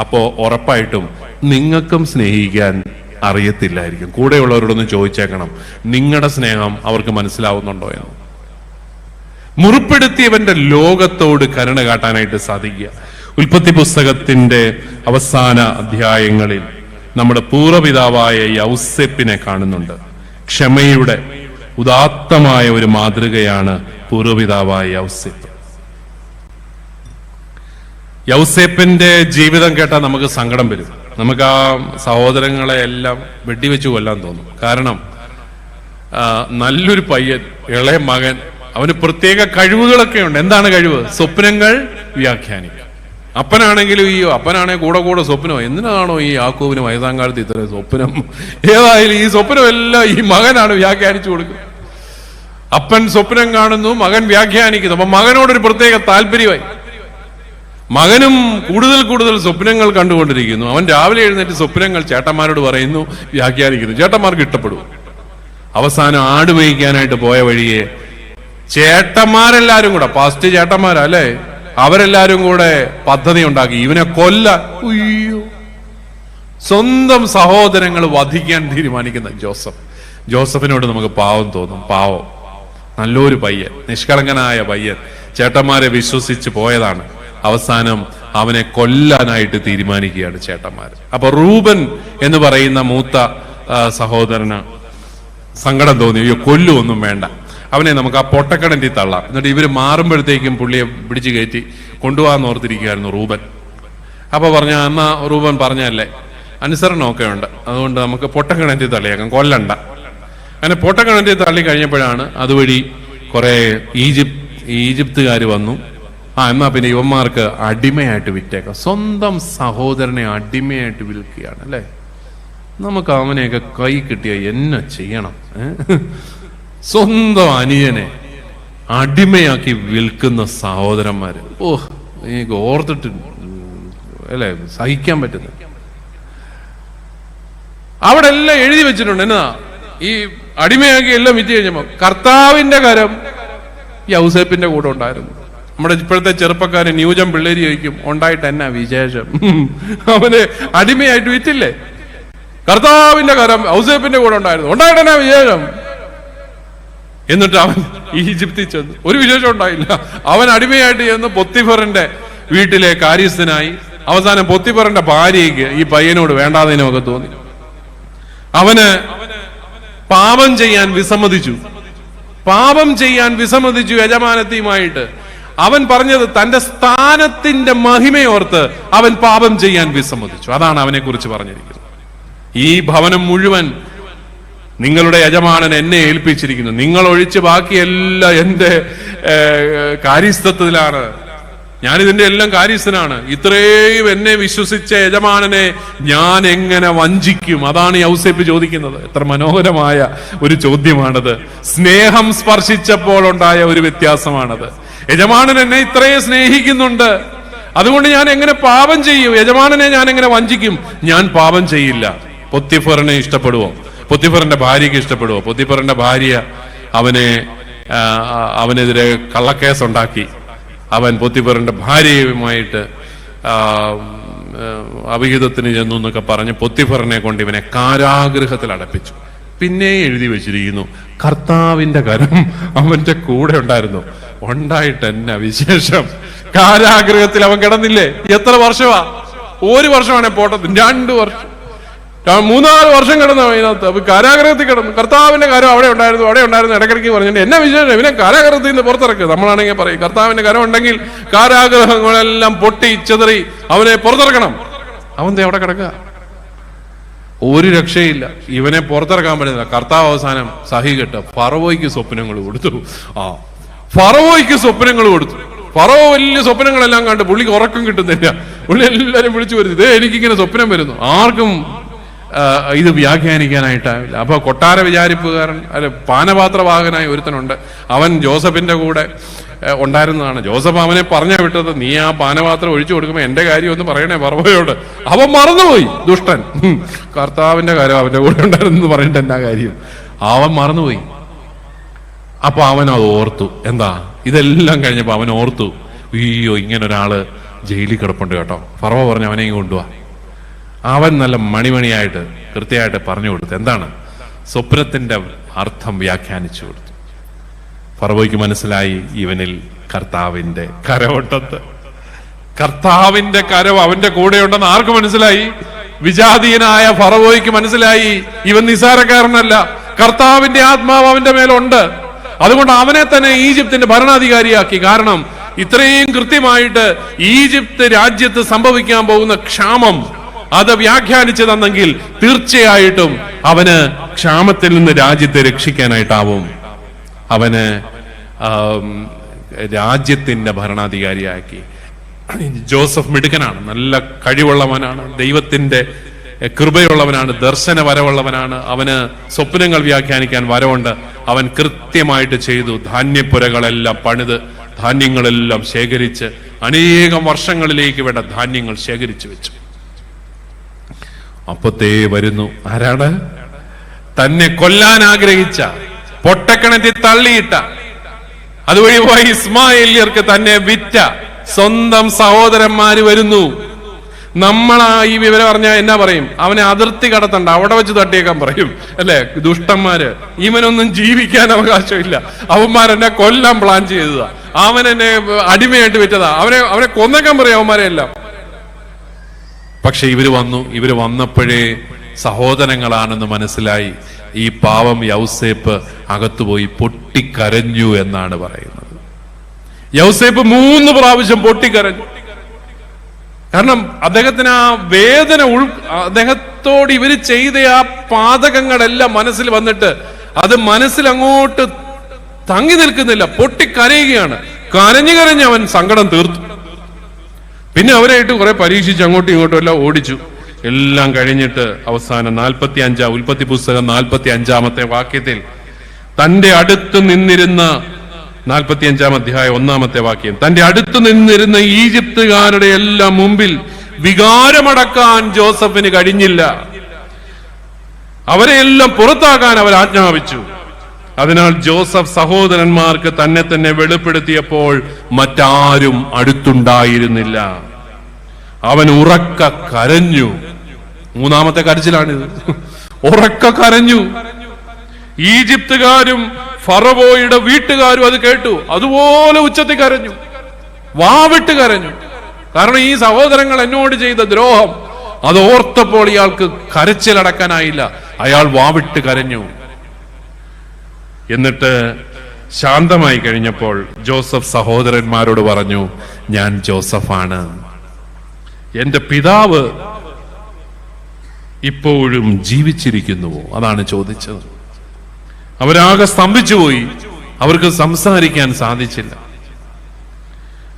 അപ്പോ ഉറപ്പായിട്ടും നിങ്ങൾക്കും സ്നേഹിക്കാൻ അറിയത്തില്ലായിരിക്കും. കൂടെയുള്ളവരോടൊന്ന് ചോദിച്ചേക്കണം, നിങ്ങളുടെ സ്നേഹം അവർക്ക് മനസ്സിലാവുന്നുണ്ടോ എന്ന്. മുറിപ്പെടുത്തിയവന്റെ ലോകത്തോട് കരുണ കാട്ടാനായിട്ട് സാധിക്കുക. ഉൽപ്പത്തി പുസ്തകത്തിന്റെ അവസാന അധ്യായങ്ങളിൽ നമ്മുടെ പൂർവ്വപിതാവായ യൗസേപ്പിനെ കാണുന്നുണ്ട്. ക്ഷമയുടെ ഉദാത്തമായ ഒരു മാതൃകയാണ് പൂർവ്വപിതാവായ യൗസേപ്പ്. യൗസേപ്പിന്റെ ജീവിതം കേട്ടാൽ നമുക്ക് സങ്കടം വരും. നമുക്ക് ആ സഹോദരങ്ങളെ എല്ലാം വെടിവെച്ച് കൊല്ലാൻ തോന്നും. കാരണം നല്ലൊരു പയ്യൻ, ഇളയ മകൻ, അവന് പ്രത്യേക കഴിവുകളൊക്കെ ഉണ്ട്. എന്താണ് കഴിവ്? സ്വപ്നങ്ങൾ വ്യാഖ്യാനിക്കും. അപ്പനാണെങ്കിലും അപ്പനാണെങ്കിൽ കൂടെ സ്വപ്നമോ. എന്തിനാണോ ഈ യാക്കോബിന് വയസ്സാങ്കാലത്ത് ഇത്ര സ്വപ്നം? ഏതായാലും ഈ സ്വപ്നം എല്ലാം ഈ മകനാണ് വ്യാഖ്യാനിച്ചു കൊടുക്കുന്നത്. അപ്പൻ സ്വപ്നം കാണുന്നു, മകൻ വ്യാഖ്യാനിക്കുന്നു. അപ്പൊ മകനോടൊരു പ്രത്യേക താല്പര്യമായി. മകനും കൂടുതൽ സ്വപ്നങ്ങൾ കണ്ടുകൊണ്ടിരിക്കുന്നു. അവൻ രാവിലെ എഴുന്നേറ്റ് സ്വപ്നങ്ങൾ ചേട്ടന്മാരോട് പറയുന്നു, വ്യാഖ്യാനിക്കുന്നു. ചേട്ടന്മാർക്ക് ഇഷ്ടപ്പെടും. അവസാനം ആട് മേയ്ക്കാനായിട്ട് പോയ വഴിയെ ചേട്ടന്മാരെല്ലാരും കൂടെ, ഫസ്റ്റ് ചേട്ടന്മാരല്ലേ, അവരെല്ലാരും കൂടെ പദ്ധതി ഉണ്ടാക്കി ഇവനെ കൊല്ലാൻ. സ്വന്തം സഹോദരങ്ങൾ വധിക്കാൻ തീരുമാനിക്കുന്ന ജോസഫിനോട് നമുക്ക് പാവം തോന്നും. പാവം, നല്ലൊരു പയ്യൻ, നിഷ്കളങ്കനായ പയ്യൻ, ചേട്ടന്മാരെ വിശ്വസിച്ച് പോയതാണ്. അവസാനം അവനെ കൊല്ലാനായിട്ട് തീരുമാനിക്കുകയാണ് ചേട്ടന്മാർ. അപ്പൊ റൂബൻ എന്ന് പറയുന്ന മൂത്ത സഹോദരന് സങ്കടം തോന്നി, അയ്യോ കൊല്ലുവൊന്നും വേണ്ട, അവനെ നമുക്ക് ആ പൊട്ടക്കിണറ്റിൽ തള്ളാം. എന്നിട്ട് ഇവര് മാറുമ്പോഴത്തേക്കും പുള്ളിയെ പിടിച്ചു കയറ്റി കൊണ്ടുപോകാൻ ഓർത്തിരിക്കുകയായിരുന്നു റൂബൻ. അപ്പൊ പറഞ്ഞ, എന്നാ റൂബൻ പറഞ്ഞല്ലേ, അനുസരണമൊക്കെ ഉണ്ട്, അതുകൊണ്ട് നമുക്ക് പൊട്ടക്കിണറ്റിൽ തള്ളിയേക്കാം, കൊല്ലണ്ട. അങ്ങനെ പൊട്ടക്കിണറ്റിൽ തള്ളി കഴിഞ്ഞപ്പോഴാണ് അതുവഴി കുറെ ഈജിപ്തുകാർ വന്നു. എന്നാ പിന്നെ ഇവന്മാർക്ക് അടിമയായിട്ട് വിറ്റേക്കാം. സ്വന്തം സഹോദരനെ അടിമയായിട്ട് വിൽക്കുകയാണ് അല്ലെ. നമുക്ക് അവനെയൊക്കെ കൈ കിട്ടിയ എന്നെ ചെയ്യണം? സ്വന്തം അനിയനെ അടിമയാക്കി വിൽക്കുന്ന സഹോദരന്മാര്, എനിക്ക് ഓർത്തിട്ട് അല്ലെ സഹിക്കാൻ പറ്റുന്നത്. അവിടെ എല്ലാം എഴുതി വെച്ചിട്ടുണ്ട്. എന്നാ ഈ അടിമയാക്കി എല്ലാം വിറ്റ് കഴിഞ്ഞപ്പോ കർത്താവിന്റെ കരം യൗസേപ്പിന്റെ കൂടെ ഉണ്ടായിരുന്നു. നമ്മുടെ ഇപ്പോഴത്തെ ചെറുപ്പക്കാരൻ ന്യൂജൻ പിള്ളേര് ചോദിക്കും, ഉണ്ടായിട്ട് എന്നാ വിശേഷം? അവന് അടിമയായിട്ട് വിറ്റില്ലേ? കർത്താവിന്റെ കരം യൗസേപ്പിന്റെ കൂടെ ഉണ്ടായിരുന്നു, ഉണ്ടായിട്ട് എന്നാ വിശേഷം? എന്നിട്ട് അവൻ ഈജിപ്തിൽ ചെന്നു. ഒരു വിശേഷം ഉണ്ടായില്ല. അവൻ അടിമയായിട്ട് ചെന്ന് പൊത്തിഫറിന്റെ വീട്ടിലെ കാര്യസ്ഥനായി. അവസാനം പൊത്തിഫറിന്റെ ഭാര്യയ്ക്ക് ഈ പയ്യനോട് വേണ്ടാതിനൊക്കെ തോന്നി. അവന് പാപം ചെയ്യാൻ വിസമ്മതിച്ചു യജമാനത്തിയുമായിട്ട്. അവൻ പറഞ്ഞത് തന്റെ സ്ഥാനത്തിന്റെ മഹിമയോർത്ത് അവൻ പാപം ചെയ്യാൻ വിസമ്മതിച്ചു. അതാണ് അവനെ കുറിച്ച് പറഞ്ഞിരിക്കുന്നത്. ഈ ഭവനം മുഴുവൻ നിങ്ങളുടെ യജമാനൻ എന്നെ ഏൽപ്പിച്ചിരിക്കുന്നു, നിങ്ങൾ ഒഴിച്ച് ബാക്കിയെല്ലാം എന്റെ കാര്യസ്ഥത്തിലാണ്, ഞാനിതിന്റെ എല്ലാം കാര്യസ്ഥനാണ്. ഇത്രയും എന്നെ വിശ്വസിച്ച യജമാനനെ ഞാൻ എങ്ങനെ വഞ്ചിക്കും? അതാണ് യൗസേപ്പ് ചോദിക്കുന്നത്. എത്ര മനോഹരമായ ഒരു ചോദ്യമാണത്. സ്നേഹം സ്പർശിച്ചപ്പോൾ ഉണ്ടായ ഒരു വ്യത്യാസമാണത്. യജമാനൻ എന്നെ ഇത്രയും സ്നേഹിക്കുന്നുണ്ട്, അതുകൊണ്ട് ഞാൻ എങ്ങനെ പാപം ചെയ്യും? യജമാനനെ ഞാൻ എങ്ങനെ വഞ്ചിക്കും? ഞാൻ പാപം ചെയ്യില്ല. പൊത്തിഫറിനെ ഇഷ്ടപ്പെടുവോ? പൊത്തിഫറിന്റെ ഭാര്യയ്ക്ക് ഇഷ്ടപ്പെടുവോ? പൊത്തിഫറിന്റെ ഭാര്യ അവനെതിരെ കള്ളക്കേസ് ഉണ്ടാക്കി. അവൻ പൊത്തിഫറിന്റെ ഭാര്യയുമായിട്ട് അവിഹിതത്തിന് ചെന്നു എന്നൊക്കെ പറഞ്ഞ് പൊത്തിഫറിനെ കൊണ്ട് ഇവനെ കാരാഗൃഹത്തിൽ അടപ്പിച്ചു. പിന്നെ എഴുതി വെച്ചിരിക്കുന്നു, കർത്താവിന്റെ കരം അവന്റെ കൂടെ ഉണ്ടായിരുന്നു. ഉണ്ടായിട്ട് എന്നാ വിശേഷം? കാരാഗൃഹത്തിൽ അവൻ കിടന്നില്ലേ? എത്ര വർഷമാ? ഒരു വർഷമാണ് പോട്ടത്, 2 വർഷം, 3-4 വർഷം കിടന്നു അതിനകത്ത്. കാരാഗ്രഹത്തിൽ കിടന്നു. കർത്താവിന്റെ കരം അവിടെ ഉണ്ടായിരുന്നു. ഇടയ്ക്കിടയ്ക്ക് പറഞ്ഞിട്ട് എന്നാ വിശേഷം? ഇവനെ കാരാഗ്രഹത്തിൽ നിന്ന് പുറത്തിറക്കുക. നമ്മളാണെങ്കിൽ പറയും, കർത്താവിന്റെ കരം ഉണ്ടെങ്കിൽ കാരാഗ്രഹങ്ങളെല്ലാം പൊട്ടി ചെതറി അവനെ പുറത്തിറക്കണം. അവൻ അവിടെ കിടക്കുക, ഒരു രക്ഷയില്ല. ഇവനെ പുറത്തിറക്കാൻ പറ്റുന്നില്ല. കർത്താവ് അവസാനം സഹികെട്ട് ഫറവോയ്ക്ക് സ്വപ്നങ്ങൾ കൊടുത്തു. ഫറവോയ്ക്ക് സ്വപ്നങ്ങൾ കൊടുത്തു. ഫറവോ വലിയ സ്വപ്നങ്ങളെല്ലാം കണ്ട് പുള്ളിക്ക് ഉറക്കം കിട്ടുന്നില്ല. പുള്ളി എല്ലാരും വിളിച്ചു വരുന്നത്, എനിക്കിങ്ങനെ സ്വപ്നം വരുന്നു. ആർക്കും ഇത് വ്യാഖ്യാനിക്കാനായിട്ടാവില്ല. അപ്പൊ കൊട്ടാര വിചാരിപ്പുകാരൻ പാനപാത്രവാഹകനായ ഒരുത്തനുണ്ട്. അവൻ ജോസഫിന്റെ കൂടെ ഉണ്ടായിരുന്നതാണ്. ജോസഫ് അവനെ പറഞ്ഞ വിട്ടത്, നീ ആ പാനപാത്രം ഒഴിച്ചു കൊടുക്കുമ്പോ എന്റെ കാര്യം ഒന്ന് പറയണേ ഫറവോയോട്. അവൻ മറന്നുപോയി, ദുഷ്ടൻ. കർത്താവിന്റെ കാര്യം അവന്റെ കൂടെ ഉണ്ടായിരുന്നു പറഞ്ഞിട്ട് എന്നാ കാര്യം? അവൻ മറന്നുപോയി. അപ്പൊ അവൻ അത് ഓർത്തു. എന്താ? ഇതെല്ലാം കഴിഞ്ഞപ്പോ അവൻ ഓർത്തു, അയ്യോ ഇങ്ങനൊരാള് ജയിലിൽ കിടപ്പുണ്ട് കേട്ടോ. ഫറവോ പറഞ്ഞു അവനെയും കൊണ്ടുപോവാ. അവൻ നല്ല മണിമണിയായിട്ട് കൃത്യമായിട്ട് പറഞ്ഞു കൊടുത്തു. എന്താണ്? സ്വപ്നത്തിന്റെ അർത്ഥം വ്യാഖ്യാനിച്ചു കൊടുത്തു. ഫറവോയ്ക്ക് മനസ്സിലായി ഇവനിൽ കർത്താവിന്റെ കരമുണ്ടെന്ന്. കർത്താവിന്റെ കരം അവന്റെ കൂടെയുണ്ടെന്ന് ആർക്ക് മനസ്സിലായി? വിജാതീയനായ ഫറവോയ്ക്ക് മനസ്സിലായി ഇവൻ നിസാരക്കാരനല്ല, കർത്താവിന്റെ ആത്മാവ് അവന്റെ മേലുണ്ട്. അതുകൊണ്ട് അവനെ തന്നെ ഈജിപ്തിന്റെ ഭരണാധികാരിയാക്കി. കാരണം ഇത്രയും കൃത്യമായിട്ട് ഈജിപ്ത് രാജ്യത്ത് സംഭവിക്കാൻ പോകുന്ന ക്ഷാമം അത് വ്യാഖ്യാനിച്ചു തന്നെങ്കിൽ തീർച്ചയായിട്ടും അവന് ക്ഷാമത്തിൽ നിന്ന് രാജ്യത്തെ രക്ഷിക്കാനായിട്ടാവും. അവന് രാജ്യത്തിന്റെ ഭരണാധികാരിയാക്കി. ജോസഫ് മിടുക്കനാണ്, നല്ല കഴിവുള്ളവനാണ്, ദൈവത്തിന്റെ കൃപയുള്ളവനാണ്, ദർശന വരവുള്ളവനാണ്. അവന് സ്വപ്നങ്ങൾ വ്യാഖ്യാനിക്കാൻ വരവുണ്ട്. അവൻ കൃത്യമായിട്ട് ചെയ്തു. ധാന്യപ്പുരകളെല്ലാം പണിത് ധാന്യങ്ങളെല്ലാം ശേഖരിച്ച് അനേകം വർഷങ്ങളിലേക്ക് വേണ്ട ധാന്യങ്ങൾ ശേഖരിച്ചു വെച്ചു. അപ്പത്തേ വരുന്നു ആരാണ്? തന്നെ കൊല്ലാൻ ആഗ്രഹിച്ച, പൊട്ടക്കിണറ്റിൽ തള്ളിയിട്ട, അതുവഴി പോയി ഇസ്മായേല്യർക്ക് തന്നെ വിറ്റ സ്വന്തം സഹോദരന്മാര് വരുന്നു. നമ്മളാ ഈ വിവരം പറഞ്ഞാൽ എന്നാ പറയും? അവനെ അതിർത്തി കടത്തണ്ട, അവിടെ വെച്ച് തട്ടിയേക്കാൻ പറയും, അല്ലെ? ദുഷ്ടന്മാര്. ഇവനൊന്നും ജീവിക്കാൻ അവകാശമില്ല, അവന്മാരെന്നെ കൊല്ലാൻ പ്ലാൻ ചെയ്തതാ, അവനെന്നെ അടിമയായിട്ട് വിറ്റതാ, അവനെ കൊന്നേക്കാൻ പറയും അവന്മാരെ എല്ലാം. പക്ഷെ ഇവര് വന്നപ്പോഴേ സഹോദരങ്ങളാണെന്ന് മനസ്സിലായി. ഈ പാവം യൗസേപ്പ് അകത്തുപോയി പൊട്ടിക്കരഞ്ഞു എന്നാണ് പറയുന്നത്. യൗസേപ്പ് 3 പ്രാവശ്യം പൊട്ടിക്കരഞ്ഞു. കാരണം അദ്ദേഹത്തിന് ആ വേദന അദ്ദേഹത്തോട് ഇവര് ചെയ്ത ആ പാതകങ്ങളെല്ലാം മനസ്സിൽ വന്നിട്ട് അത് മനസ്സിൽ അങ്ങോട്ട് തങ്ങി നിൽക്കുന്നില്ല, പൊട്ടിക്കരയുകയാണ്. കരഞ്ഞു അവൻ സങ്കടം തീർത്തു. പിന്നെ അവരായിട്ട് കുറെ പരീക്ഷിച്ച് അങ്ങോട്ടും ഇങ്ങോട്ടും എല്ലാം ഓടിച്ചു. എല്ലാം കഴിഞ്ഞിട്ട് അവസാനം 45 ഉൽപ്പത്തി പുസ്തകം 45-ാമത്തെ വാക്യത്തിൽ തന്റെ അടുത്ത് നിന്നിരുന്ന 45-ാം അധ്യായം 1-ാമത്തെ വാക്യം, തന്റെ അടുത്ത് നിന്നിരുന്ന ഈജിപ്തുകാരുടെ എല്ലാം മുമ്പിൽ വികാരമടക്കാൻ ജോസഫിന് കഴിഞ്ഞില്ല. അവരെയെല്ലാം പുറത്താക്കാൻ അവർ ആജ്ഞാപിച്ചു. അതിനാൽ ജോസഫ് സഹോദരന്മാർക്ക് തന്നെ വെളിപ്പെടുത്തിയപ്പോൾ മറ്റാരും അടുത്തുണ്ടായിരുന്നില്ല. അവൻ ഉറക്ക കരഞ്ഞു. 3-ാമത്തെ കരച്ചിലാണിത്. ഉറക്ക കരഞ്ഞു. ഈജിപ്തുകാരും ഫറവോയുടെ വീട്ടുകാരും അത് കേട്ടു. അതുപോലെ ഉച്ചത്തിൽ കരഞ്ഞു, വാവിട്ട് കരഞ്ഞു. കാരണം ഈ സഹോദരങ്ങൾ എന്നോട് ചെയ്ത ദ്രോഹം അത് ഓർത്തപ്പോൾ ഇയാൾക്ക് കരച്ചിലടക്കാനായില്ല. അയാൾ വാവിട്ട് കരഞ്ഞു. എന്നിട്ട് ശാന്തമായി കഴിഞ്ഞപ്പോൾ ജോസഫ് സഹോദരന്മാരോട് പറഞ്ഞു, ഞാൻ ജോസഫാണ്, എന്റെ പിതാവ് ഇപ്പോഴും ജീവിച്ചിരിക്കുന്നുവോ? അതാണ് ചോദിച്ചത്. അവരാകെ സ്തംഭിച്ചുപോയി, അവർക്ക് സംസാരിക്കാൻ സാധിച്ചില്ല.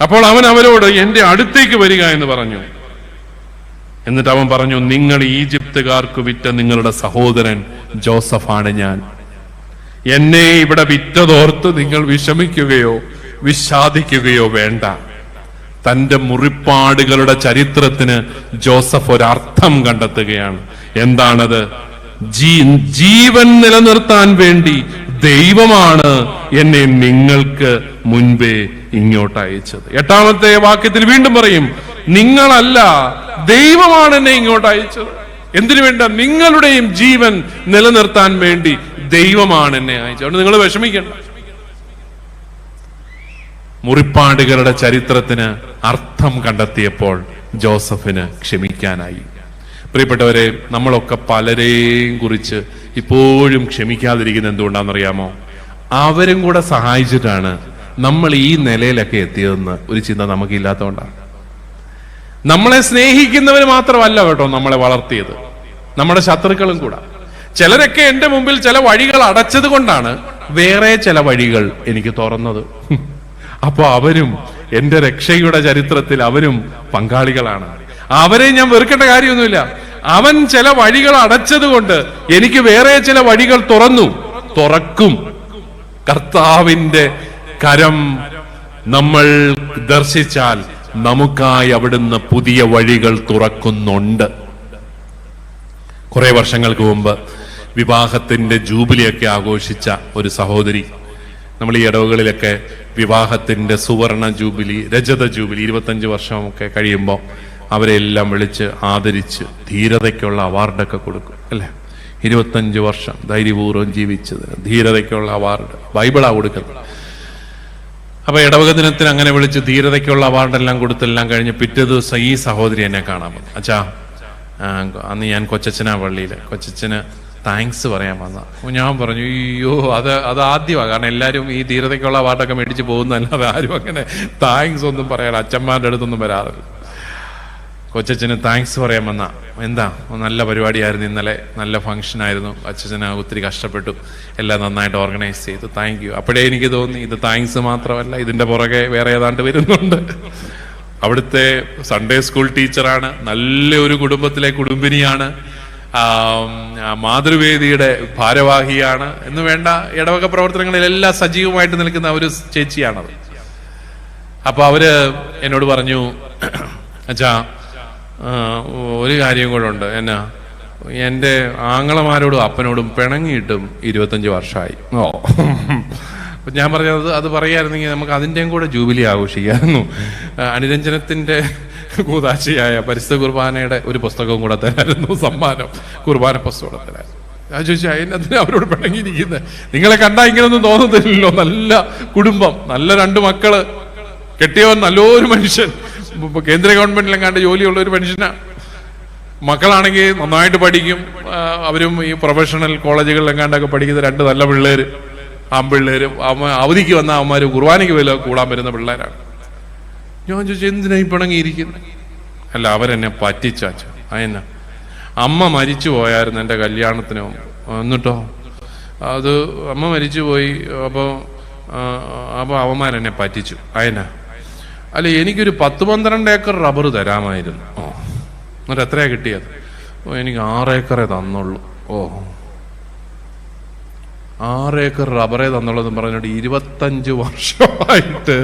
അപ്പോൾ അവൻ അവരോട് എന്റെ അടുത്തേക്ക് വരിക എന്ന് പറഞ്ഞു. എന്നിട്ട് അവൻ പറഞ്ഞു, നിങ്ങൾ ഈജിപ്തുകാർക്ക് വിറ്റ നിങ്ങളുടെ സഹോദരൻ ജോസഫാണ് ഞാൻ. എന്നെ ഇവിടെ വിറ്റതോർത്ത് നിങ്ങൾ വിഷമിക്കുകയോ വിഷാദിക്കുകയോ വേണ്ട. തന്റെ മുറിപ്പാടുകളുടെ ചരിത്രത്തിന് ജോസഫ് ഒരർത്ഥം കണ്ടെത്തുകയാണ്. എന്താണത്? ജീവൻ നിലനിർത്താൻ വേണ്ടി ദൈവമാണ് എന്നെ നിങ്ങൾക്ക് മുൻപേ ഇങ്ങോട്ട് അയച്ചത്. 8-ാമത്തെ വാക്യത്തിൽ വീണ്ടും പറയും, നിങ്ങളല്ല, ദൈവമാണ് എന്നെ ഇങ്ങോട്ട് അയച്ചത്. എന്തിനു വേണ്ട? നിങ്ങളുടെയും ജീവൻ നിലനിർത്താൻ വേണ്ടി ദൈവമാണ് എന്നെ അയച്ചത്. അതുകൊണ്ട് നിങ്ങൾ വിഷമിക്കണ്ട. മുറിപ്പാടുകളുടെ ചരിത്രത്തിന് അർത്ഥം കണ്ടെത്തിയപ്പോൾ ജോസഫിന് ക്ഷമിക്കാനായി. പ്രിയപ്പെട്ടവരെ, നമ്മളൊക്കെ പലരെയും കുറിച്ച് ഇപ്പോഴും ക്ഷമിക്കാതിരിക്കുന്നത് എന്തുകൊണ്ടാണെന്നറിയാമോ? അവരും കൂടെ സഹായിച്ചിട്ടാണ് നമ്മൾ ഈ നിലയിലൊക്കെ എത്തിയതെന്ന് ഒരു ചിന്ത നമുക്കില്ലാത്തതുകൊണ്ടാണ്. നമ്മളെ സ്നേഹിക്കുന്നവർ മാത്രമല്ല കേട്ടോ നമ്മളെ വളർത്തിയത്, നമ്മുടെ ശത്രുക്കളും കൂടെ. ചിലരൊക്കെ എന്റെ മുമ്പിൽ ചില വഴികൾ അടച്ചത് കൊണ്ടാണ് വേറെ ചില വഴികൾ എനിക്ക് തുറന്നത്. അപ്പൊ അവരും എന്റെ രക്ഷയുടെ ചരിത്രത്തിൽ അവരും പങ്കാളികളാണ്. അവരെ ഞാൻ വെറുക്കേണ്ട കാര്യമൊന്നുമില്ല. അവൻ ചില വഴികൾ അടച്ചത് കൊണ്ട് എനിക്ക് വേറെ ചില വഴികൾ തുറക്കും. കർത്താവിന്റെ കരം നമ്മൾ ദർശിച്ചാൽ നമുക്കായി അവിടുന്ന് പുതിയ വഴികൾ തുറക്കുന്നുണ്ട്. കുറെ വർഷങ്ങൾക്ക് മുമ്പ് വിവാഹത്തിന്റെ ജൂബിലിയൊക്കെ ആഘോഷിച്ച ഒരു സഹോദരി, നമ്മൾ ഈ ഇടവകളിലൊക്കെ വിവാഹത്തിന്റെ സുവർണ ജൂബിലി, രജത ജൂബിലി 25 വർഷമൊക്കെ കഴിയുമ്പോൾ അവരെല്ലാം വിളിച്ച് ആദരിച്ച് ധീരതയ്ക്കുള്ള അവാർഡൊക്കെ കൊടുക്കും അല്ലെ? 25 വർഷം ധൈര്യപൂർവ്വം ജീവിച്ചത് ധീരതയ്ക്കുള്ള അവാർഡ് ബൈബിളാ കൊടുക്കുന്നത്. അപ്പൊ ഇടവക ദിനത്തിന് അങ്ങനെ വിളിച്ച് ധീരതയ്ക്കുള്ള അവാർഡെല്ലാം കൊടുത്തെല്ലാം കഴിഞ്ഞ് പിറ്റേ ദിവസം ഈ സഹോദരി എന്നെ കാണാൻ വന്നു. അച്ഛാ, അന്ന് ഞാൻ കൊച്ചച്ഛനാ പള്ളിയിൽ, കൊച്ചച്ഛന് താങ്ക്സ് പറയാൻ വന്ന. ഞാൻ പറഞ്ഞു, അയ്യോ അത് ആദ്യമാണ്. കാരണം എല്ലാവരും ഈ ധീരതയ്ക്കുള്ള അവാർഡൊക്കെ മേടിച്ച് പോകുന്നല്ലാതെ ആരും അങ്ങനെ താങ്ക്സ് ഒന്നും പറയാറ് അച്ഛന്മാരുടെ അടുത്തൊന്നും വരാറില്ല. കൊച്ചച്ഛന് താങ്ക്സ് പറയാൻ വന്ന. എന്താ, നല്ല പരിപാടിയായിരുന്നു ഇന്നലെ, നല്ല ഫംഗ്ഷൻ ആയിരുന്നു, അച്ഛന് ഒത്തിരി കഷ്ടപ്പെട്ടു, എല്ലാം നന്നായിട്ട് ഓർഗനൈസ് ചെയ്തു, താങ്ക് യു. അപ്പോഴേ എനിക്ക് തോന്നി ഇത് താങ്ക്സ് മാത്രമല്ല, ഇതിന്റെ പുറകെ വേറെ ഏതാണ്ട് വരുന്നുണ്ട്. അവിടുത്തെ സൺഡേ സ്കൂൾ ടീച്ചറാണ്, നല്ലൊരു കുടുംബത്തിലെ കുടുംബിനിയാണ്, മാതൃവേദിയുടെ ഭാരവാഹിയാണ് എന്ന് വേണ്ട ഇടവക പ്രവർത്തനങ്ങളിലെല്ലാം സജീവമായിട്ട് നിൽക്കുന്ന ഒരു ചേച്ചിയാണത്. അപ്പൊ അവര് എന്നോട് പറഞ്ഞു, അച്ഛാ ഒരു കാര്യം കൂടെ ഉണ്ട്. എന്നാ, എൻ്റെ ആങ്ങളമാരോടും അപ്പനോടും പിണങ്ങിയിട്ടും 25 വർഷമായി. ഞാൻ പറഞ്ഞത് അത് പറയായിരുന്നെങ്കിൽ നമുക്ക് അതിൻ്റെയും കൂടെ ജൂബിലി ആഘോഷിക്കായിരുന്നു. അനുരഞ്ജനത്തിന്റെ കൂതാശിയായ പരിശുദ്ധ കുർബാനയുടെ ഒരു പുസ്തകവും കൂടെ തരായിരുന്നു സമ്മാനം, കുർബാന പുസ്തകം തരായിരുന്നു. ഞാൻ ചോദിച്ചു, അതിനകത്ത് അവരോട് പിണങ്ങിയിരിക്കുന്നത്? നിങ്ങളെ കണ്ടാൽ ഇങ്ങനൊന്നും തോന്നത്തില്ലല്ലോ. നല്ല കുടുംബം, നല്ല 2 മക്കള്, കെട്ടിയവൻ നല്ലൊരു മനുഷ്യൻ, കേന്ദ്ര ഗവൺമെന്റിലെങ്ങാണ്ട് ജോലിയുള്ള ഒരു മനുഷ്യനാണ്. മക്കളാണെങ്കിൽ നന്നായിട്ട് പഠിക്കും. അവരും ഈ പ്രൊഫഷണൽ കോളേജുകളിലെങ്ങാണ്ടൊക്കെ പഠിക്കുന്ന 2 നല്ല പിള്ളേര്, ആൺപിള്ളേര്. അവധിക്ക് വന്ന അമ്മമാര് കുർബാനയ്ക്ക് വില കൂടാൻ വരുന്ന പിള്ളേരാണ്. ഞാൻ ചോദിച്ചു, എന്തിനാ ഈ പിണങ്ങിയിരിക്കുന്നത്? അല്ല, അവരെന്നെ പറ്റിച്ചാച്ച. അതെന്നാ, അമ്മ മരിച്ചു പോയായിരുന്നു എൻ്റെ കല്യാണത്തിന്. എന്നിട്ടോ അത് അമ്മ മരിച്ചു പോയി. അപ്പോൾ അവന്മാരെന്നെ പറ്റിച്ചു. അതെന്നാ? അല്ല, എനിക്കൊരു 10-12 ഏക്കർ റബ്ബർ തരാമായിരുന്നു. എന്നിട്ട് എത്രയാ കിട്ടിയത്? എനിക്ക് 6 ഏക്കറേ തന്നുള്ളൂ. 6 ഏക്കർ റബ്ബറേ തന്നുള്ളൂ എന്ന് പറഞ്ഞിട്ട് 25 വർഷമായിട്ട്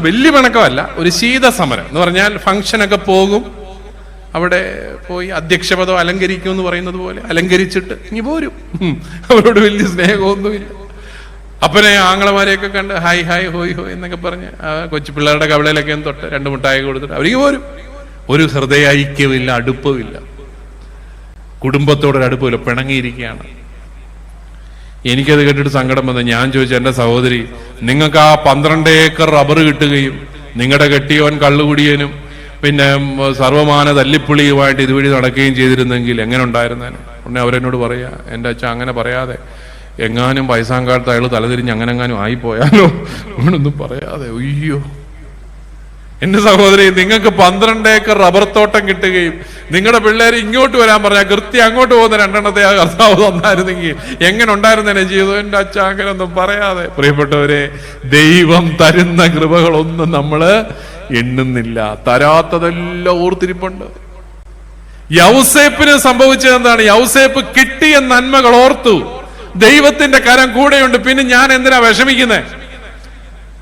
വലിയ പിണക്കമല്ല, ഒരു ശീതസമരം എന്ന് പറഞ്ഞാൽ ഫംഗ്ഷനൊക്കെ പോകും, അവിടെ പോയി അധ്യക്ഷപദം അലങ്കരിക്കും എന്ന് പറയുന്നത് പോലെ അലങ്കരിച്ചിട്ട് ഇനി പോരും. അവരോട് വലിയ സ്നേഹമൊന്നുമില്ല. അപ്പനെ ആങ്ങളമാരെയൊക്കെ കണ്ട് ഹായ് ഹായ് ഹോയ് ഹോയ് എന്നൊക്കെ പറഞ്ഞ് കൊച്ചു പിള്ളേരുടെ കവളയിലൊക്കെ തൊട്ട് 2 മുട്ടായി കൊടുത്തിട്ട് അവർക്ക് പോരും. ഒരു ഹൃദയ ഐക്യമില്ല, അടുപ്പമില്ല, കുടുംബത്തോടൊരു അടുപ്പമില്ല, പിണങ്ങിയിരിക്കുകയാണ്. എനിക്കത് കേട്ടിട്ട് സങ്കടം വന്നു. ഞാൻ ചോദിച്ചു, എന്റെ സഹോദരി, നിങ്ങൾക്ക് ആ 12 ഏക്കർ റബ്ബർ കിട്ടുകയും നിങ്ങളുടെ കെട്ടിയോൻ കള്ളുകുടിയനും പിന്നെ സർവമാന തല്ലിപ്പുളിയുമായിട്ട് ഇതുവഴി നടക്കുകയും ചെയ്തിരുന്നെങ്കിൽ എങ്ങനെ ഉണ്ടായിരുന്നേനെ? ഉടനെ അവരെന്നോട് പറയാ, എന്റെ അച്ഛൻ അങ്ങനെ പറയാതെ, എങ്ങാനും വയസ്സാങ്കാലത്ത് അയാൾ തലതിരിഞ്ഞ് അങ്ങനെങ്ങാനും ആയിപ്പോയാലോ, അങ്ങനൊന്നും പറയാതെ. അയ്യോ എന്റെ സഹോദരി, നിങ്ങൾക്ക് 12 ഏക്കർ റബ്ബർ തോട്ടം കിട്ടുകയും നിങ്ങളുടെ പിള്ളേർ ഇങ്ങോട്ട് വരാൻ പറഞ്ഞാൽ കൃത്യം അങ്ങോട്ട് പോകുന്ന 2 എണ്ണത്തെ ആ കർത്താവ് തന്നായിരുന്നെങ്കിൽ എങ്ങനെ ഉണ്ടായിരുന്നേനെ ജീവിതം? എന്റെ അച്ഛൻ അങ്ങനൊന്നും പറയാതെ. പ്രിയപ്പെട്ടവരെ, ദൈവം തരുന്ന കൃപകളൊന്നും നമ്മള് എണ്ണുന്നില്ല. തരാത്തതെല്ലാം ഓർത്തിരിപ്പുണ്ട്. യൗസേപ്പിന് സംഭവിച്ചത് എന്താണ്? യൗസേപ്പ് കിട്ടിയ നന്മകൾ ഓർത്തു. ദൈവത്തിന്റെ കരം കൂടെയുണ്ട്, പിന്നെ ഞാൻ എന്തിനാ വിഷമിക്കുന്നേ?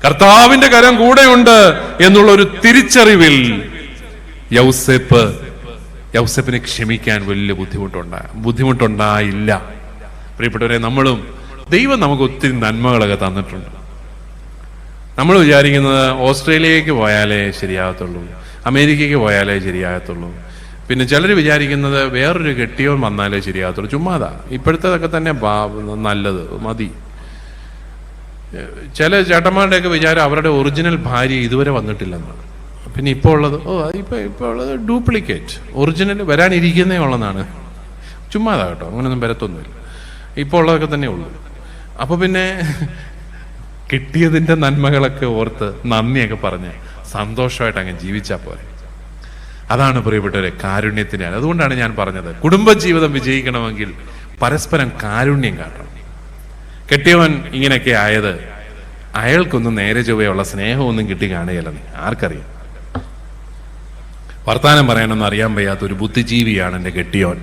കർത്താവിന്റെ കരം കൂടെയുണ്ട് എന്നുള്ള ഒരു തിരിച്ചറിവിൽ യൗസേപ്പിനെ ക്ഷമിക്കാൻ വലിയ ബുദ്ധിമുട്ടുണ്ടായില്ല. പ്രിയപ്പെട്ടവരെ, നമ്മളും ദൈവം നമുക്ക് ഒത്തിരി നന്മകളൊക്കെ തന്നിട്ടുണ്ട്. നമ്മൾ വിചാരിക്കുന്നത് ഓസ്ട്രേലിയക്ക് പോയാലേ ശരിയാകത്തുള്ളൂ, അമേരിക്കയ്ക്ക് പോയാലേ ശരിയാകത്തുള്ളൂ, പിന്നെ ചിലർ വിചാരിക്കുന്നത് വേറൊരു കെട്ടിയോൻ വന്നാലേ ശരിയാകത്തുള്ളൂ. ചുമ്മാതാ, ഇപ്പോഴത്തേതൊക്കെ തന്നെ നല്ലത് മതി. ചില ചേട്ടന്മാരുടെയൊക്കെ വിചാരം അവരുടെ ഒറിജിനൽ ഭാര്യ ഇതുവരെ വന്നിട്ടില്ലെന്നാണ്. പിന്നെ ഇപ്പോൾ ഉള്ളത് ഇപ്പോൾ ഉള്ളത് ഡ്യൂപ്ലിക്കേറ്റ്, ഒറിജിനൽ വരാനിരിക്കുന്നേ ഉള്ളതാണ്. ചുമ്മാതാ കേട്ടോ, അങ്ങനെയൊന്നും വരത്തൊന്നുമില്ല. ഇപ്പോൾ ഉള്ളതൊക്കെ തന്നെ ഉള്ളൂ. അപ്പൊ പിന്നെ കിട്ടിയതിന്റെ നന്മകളൊക്കെ ഓർത്ത് നന്ദിയൊക്കെ പറഞ്ഞ് സന്തോഷമായിട്ട് അങ്ങ് ജീവിച്ചാൽ പോരെ. അതാണ് പ്രിയപ്പെട്ടവരെ കാരുണ്യത്തിന്. അതുകൊണ്ടാണ് ഞാൻ പറഞ്ഞത്, കുടുംബജീവിതം വിജയിക്കണമെങ്കിൽ പരസ്പരം കാരുണ്യം കാട്ടണം. കെട്ടിയവൻ ഇങ്ങനെയൊക്കെ ആയത് അയാൾക്കൊന്നും നേരെ ചൊവ്വയുള്ള സ്നേഹമൊന്നും കിട്ടി കാണുകയല്ല. ആർക്കറിയാം? വർത്താനം പറയാനൊന്നും അറിയാൻ വയ്യാത്ത ഒരു ബുദ്ധിജീവിയാണ് എൻ്റെ കെട്ടിയോൻ.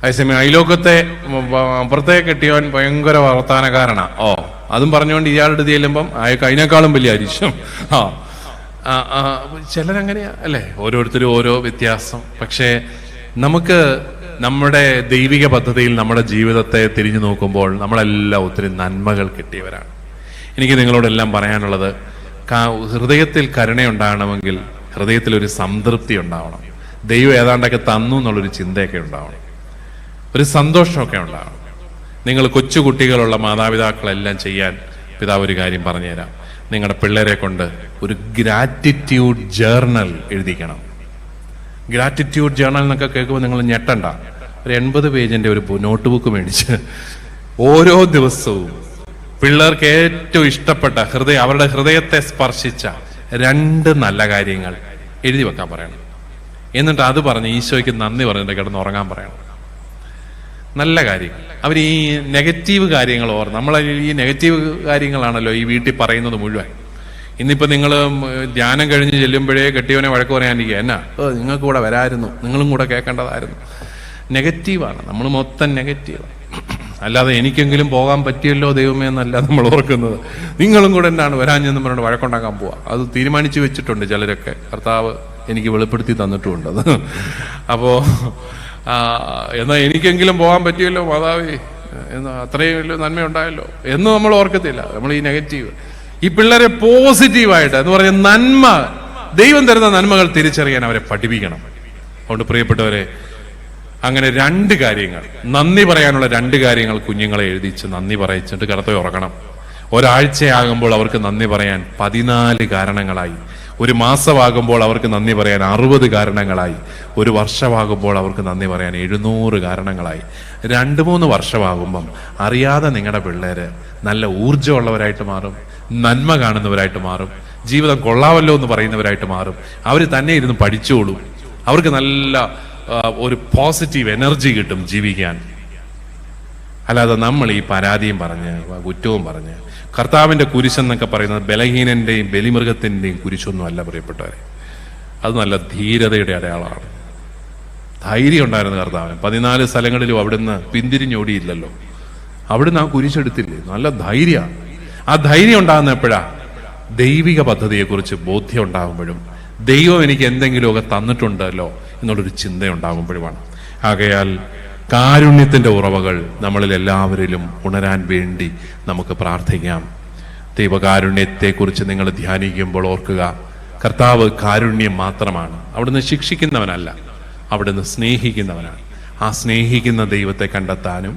അതേസമയം അയലോക്കത്തെ അപ്പുറത്തെ കെട്ടിയവൻ ഭയങ്കര വർത്താനക്കാരനാ. അതും പറഞ്ഞുകൊണ്ട് ഇയാളുടെ ചെല്ലുമ്പം അയാൾക്ക് അതിനേക്കാളും വലിയ അരിശം. ചിലരങ്ങനെയാ അല്ലേ? ഓരോരുത്തരും ഓരോ വ്യത്യാസം. പക്ഷേ നമുക്ക് നമ്മുടെ ദൈവിക പദ്ധതിയിൽ നമ്മുടെ ജീവിതത്തെ തിരിഞ്ഞു നോക്കുമ്പോൾ നമ്മളെല്ലാം ഒത്തിരി നന്മകൾ കിട്ടിയവരാണ്. എനിക്ക് നിങ്ങളോടെല്ലാം പറയാനുള്ളത്, ഹൃദയത്തിൽ കരുണയുണ്ടാകണമെങ്കിൽ ഹൃദയത്തിൽ ഒരു സംതൃപ്തി ഉണ്ടാവണം. ദൈവം ഏതാണ്ടൊക്കെ തന്നു എന്നുള്ളൊരു ചിന്തയൊക്കെ ഉണ്ടാവണം, ഒരു സന്തോഷമൊക്കെ ഉണ്ടാവണം. നിങ്ങൾ കൊച്ചുകുട്ടികളുള്ള മാതാപിതാക്കളെല്ലാം ചെയ്യാൻ പിതാവ് ഒരു കാര്യം പറഞ്ഞുതരാം. നിങ്ങളുടെ പിള്ളേരെ കൊണ്ട് ഒരു ഗ്രാറ്റിറ്റ്യൂഡ് ജേർണൽ എഴുതിക്കണം. ഗ്രാറ്റിറ്റ്യൂഡ് ജേർണൽ എന്നൊക്കെ കേൾക്കുമ്പോൾ നിങ്ങൾ ഞെട്ടണ്ട. ഒരു 80 പേജിന്റെ ഒരു നോട്ട് ബുക്ക് മേടിച്ച് ഓരോ ദിവസവും പിള്ളേർക്ക് ഏറ്റവും ഇഷ്ടപ്പെട്ട അവരുടെ ഹൃദയത്തെ സ്പർശിച്ച 2 നല്ല കാര്യങ്ങൾ എഴുതി വെക്കാൻ പറയണം. എന്നിട്ട് അത് പറഞ്ഞ് ഈശോയ്ക്ക് നന്ദി പറഞ്ഞിട്ട് കിടന്ന് ഉറങ്ങാൻ പറയണം. നല്ല കാര്യങ്ങൾ. അവർ ഈ നെഗറ്റീവ് കാര്യങ്ങൾ നമ്മൾ ഈ നെഗറ്റീവ് കാര്യങ്ങളാണല്ലോ ഈ വീട്ടിൽ പറയുന്നത് മുഴുവൻ. ഇന്നിപ്പോ നിങ്ങൾ ധ്യാനം കഴിഞ്ഞ് ചെല്ലുമ്പോഴേ കെട്ടിയവനെ വഴക്ക് പറയാനിരിക്കുക, എന്നാ നിങ്ങൾക്ക് കൂടെ വരായിരുന്നു, നിങ്ങളും കൂടെ കേൾക്കേണ്ടതായിരുന്നു. നെഗറ്റീവാണ്, നമ്മൾ മൊത്തം നെഗറ്റീവാണ്. അല്ലാതെ എനിക്കെങ്കിലും പോകാൻ പറ്റിയല്ലോ ദൈവമേ എന്നല്ല നമ്മൾ ഓർക്കുന്നത്. നിങ്ങളും കൂടെ എന്താണ് വരാഞ്ഞെന്ന് പറഞ്ഞിട്ട് വഴക്കുണ്ടാക്കാൻ പോവാ. അത് തീരുമാനിച്ചു വെച്ചിട്ടുണ്ട് ചിലരൊക്കെ. കർത്താവ് എനിക്ക് വെളിപ്പെടുത്തി തന്നിട്ടുമുണ്ട് അത്. അപ്പോ എന്നാൽ എനിക്കെങ്കിലും പോകാൻ പറ്റിയല്ലോ മാതാവേ, അത്രയും വലിയ നന്മയുണ്ടായല്ലോ എന്ന് നമ്മൾ ഓർക്കത്തില്ല. നമ്മൾ ഈ നെഗറ്റീവ്, ഈ പിള്ളേരെ പോസിറ്റീവായിട്ട് എന്ന് പറഞ്ഞ നന്മ, ദൈവം തരുന്ന നന്മകൾ തിരിച്ചറിയാൻ അവരെ പഠിപ്പിക്കണം. അതുകൊണ്ട് പ്രിയപ്പെട്ടവരെ, അങ്ങനെ 2 കാര്യങ്ങൾ, നന്ദി പറയാനുള്ള 2 കാര്യങ്ങൾ കുഞ്ഞുങ്ങളെ എഴുതിച്ച് നന്ദി പറയിച്ചിട്ട് കിടത്തി ഉറക്കണം. ഒരാഴ്ചയാകുമ്പോൾ അവർക്ക് നന്ദി പറയാൻ 14 കാരണങ്ങളായി. ഒരു മാസമാകുമ്പോൾ അവർക്ക് നന്ദി പറയാൻ 60 കാരണങ്ങളായി. ഒരു വർഷമാകുമ്പോൾ അവർക്ക് നന്ദി പറയാൻ 700 കാരണങ്ങളായി. 2-3 വർഷമാകുമ്പം അറിയാതെ നിങ്ങളുടെ പിള്ളേര് നല്ല ഊർജ്ജമുള്ളവരായിട്ട് മാറും, നന്മ കാണുന്നവരായിട്ട് മാറും, ജീവിതം കൊള്ളാവല്ലോ എന്ന് പറയുന്നവരായിട്ട് മാറും. അവർ തന്നെ ഇരുന്ന് പഠിച്ചോളും. അവർക്ക് നല്ല ഒരു പോസിറ്റീവ് എനർജി കിട്ടും ജീവിക്കാൻ. അല്ലാതെ നമ്മൾ ഈ പരാതിയും പറഞ്ഞ് കുറ്റവും പറഞ്ഞ്, കർത്താവിന്റെ കുരിശെന്നൊക്കെ പറയുന്നത് ബലഹീനന്റെയും ബലിമൃഗത്തിന്റെയും കുരിശൊന്നും അല്ല പ്രിയപ്പെട്ടവരെ. അത് നല്ല ധീരതയുടെ അടയാളമാണ്. ധൈര്യം ഉണ്ടായിരുന്നു കർത്താവിന്. 14 സ്ഥലങ്ങളിലും അവിടുന്ന് പിന്തിരിഞ്ഞോടിയില്ലല്ലോ. അവിടുന്ന് ആ കുരിശെടുത്തില്ലേ? നല്ല ധൈര്യമാണ്. ആ ധൈര്യം ഉണ്ടാകുന്ന എപ്പോഴാ? ദൈവിക പദ്ധതിയെക്കുറിച്ച് ബോധ്യം ഉണ്ടാകുമ്പോഴും, ദൈവം എനിക്ക് എന്തെങ്കിലുമൊക്കെ തന്നിട്ടുണ്ടല്ലോ എന്നുള്ളൊരു ചിന്തയുണ്ടാകുമ്പോഴുമാണ്. ആകയാൽ കാരുണ്യത്തിന്റെ ഉറവകൾ നമ്മളിൽ എല്ലാവരിലും ഉണരാൻ വേണ്ടി നമുക്ക് പ്രാർത്ഥിക്കാം. ദൈവകാരുണ്യത്തെക്കുറിച്ച് നിങ്ങൾ ധ്യാനിക്കുമ്പോൾ ഓർക്കുക, കർത്താവ് കാരുണ്യം മാത്രമാണ്. അവിടുന്ന് ശിക്ഷിക്കുന്നവനല്ല, അവിടുന്ന് സ്നേഹിക്കുന്നവനാണ്. ആ സ്നേഹിക്കുന്ന ദൈവത്തെ കണ്ടെത്താനും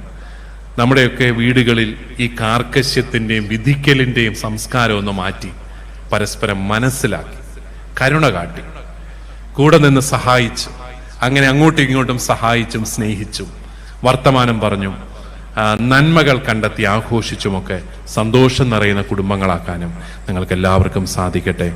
നമ്മുടെയൊക്കെ വീടുകളിൽ ഈ കാർക്കശ്യത്തിൻ്റെയും വിധിക്കലിൻ്റെയും സംസ്കാരം ഒന്ന് മാറ്റി പരസ്പരം മനസ്സിലാക്കി കരുണ കാട്ടി കൂടെ നിന്ന് സഹായിച്ചു, അങ്ങനെ അങ്ങോട്ടും ഇങ്ങോട്ടും സഹായിച്ചും സ്നേഹിച്ചും വർത്തമാനം പറഞ്ഞും നന്മകൾ കണ്ടെത്തി ആഘോഷിച്ചുമൊക്കെ സന്തോഷം നിറയുന്ന കുടുംബങ്ങളാക്കാനും നിങ്ങൾക്ക് എല്ലാവർക്കും സാധിക്കട്ടെ.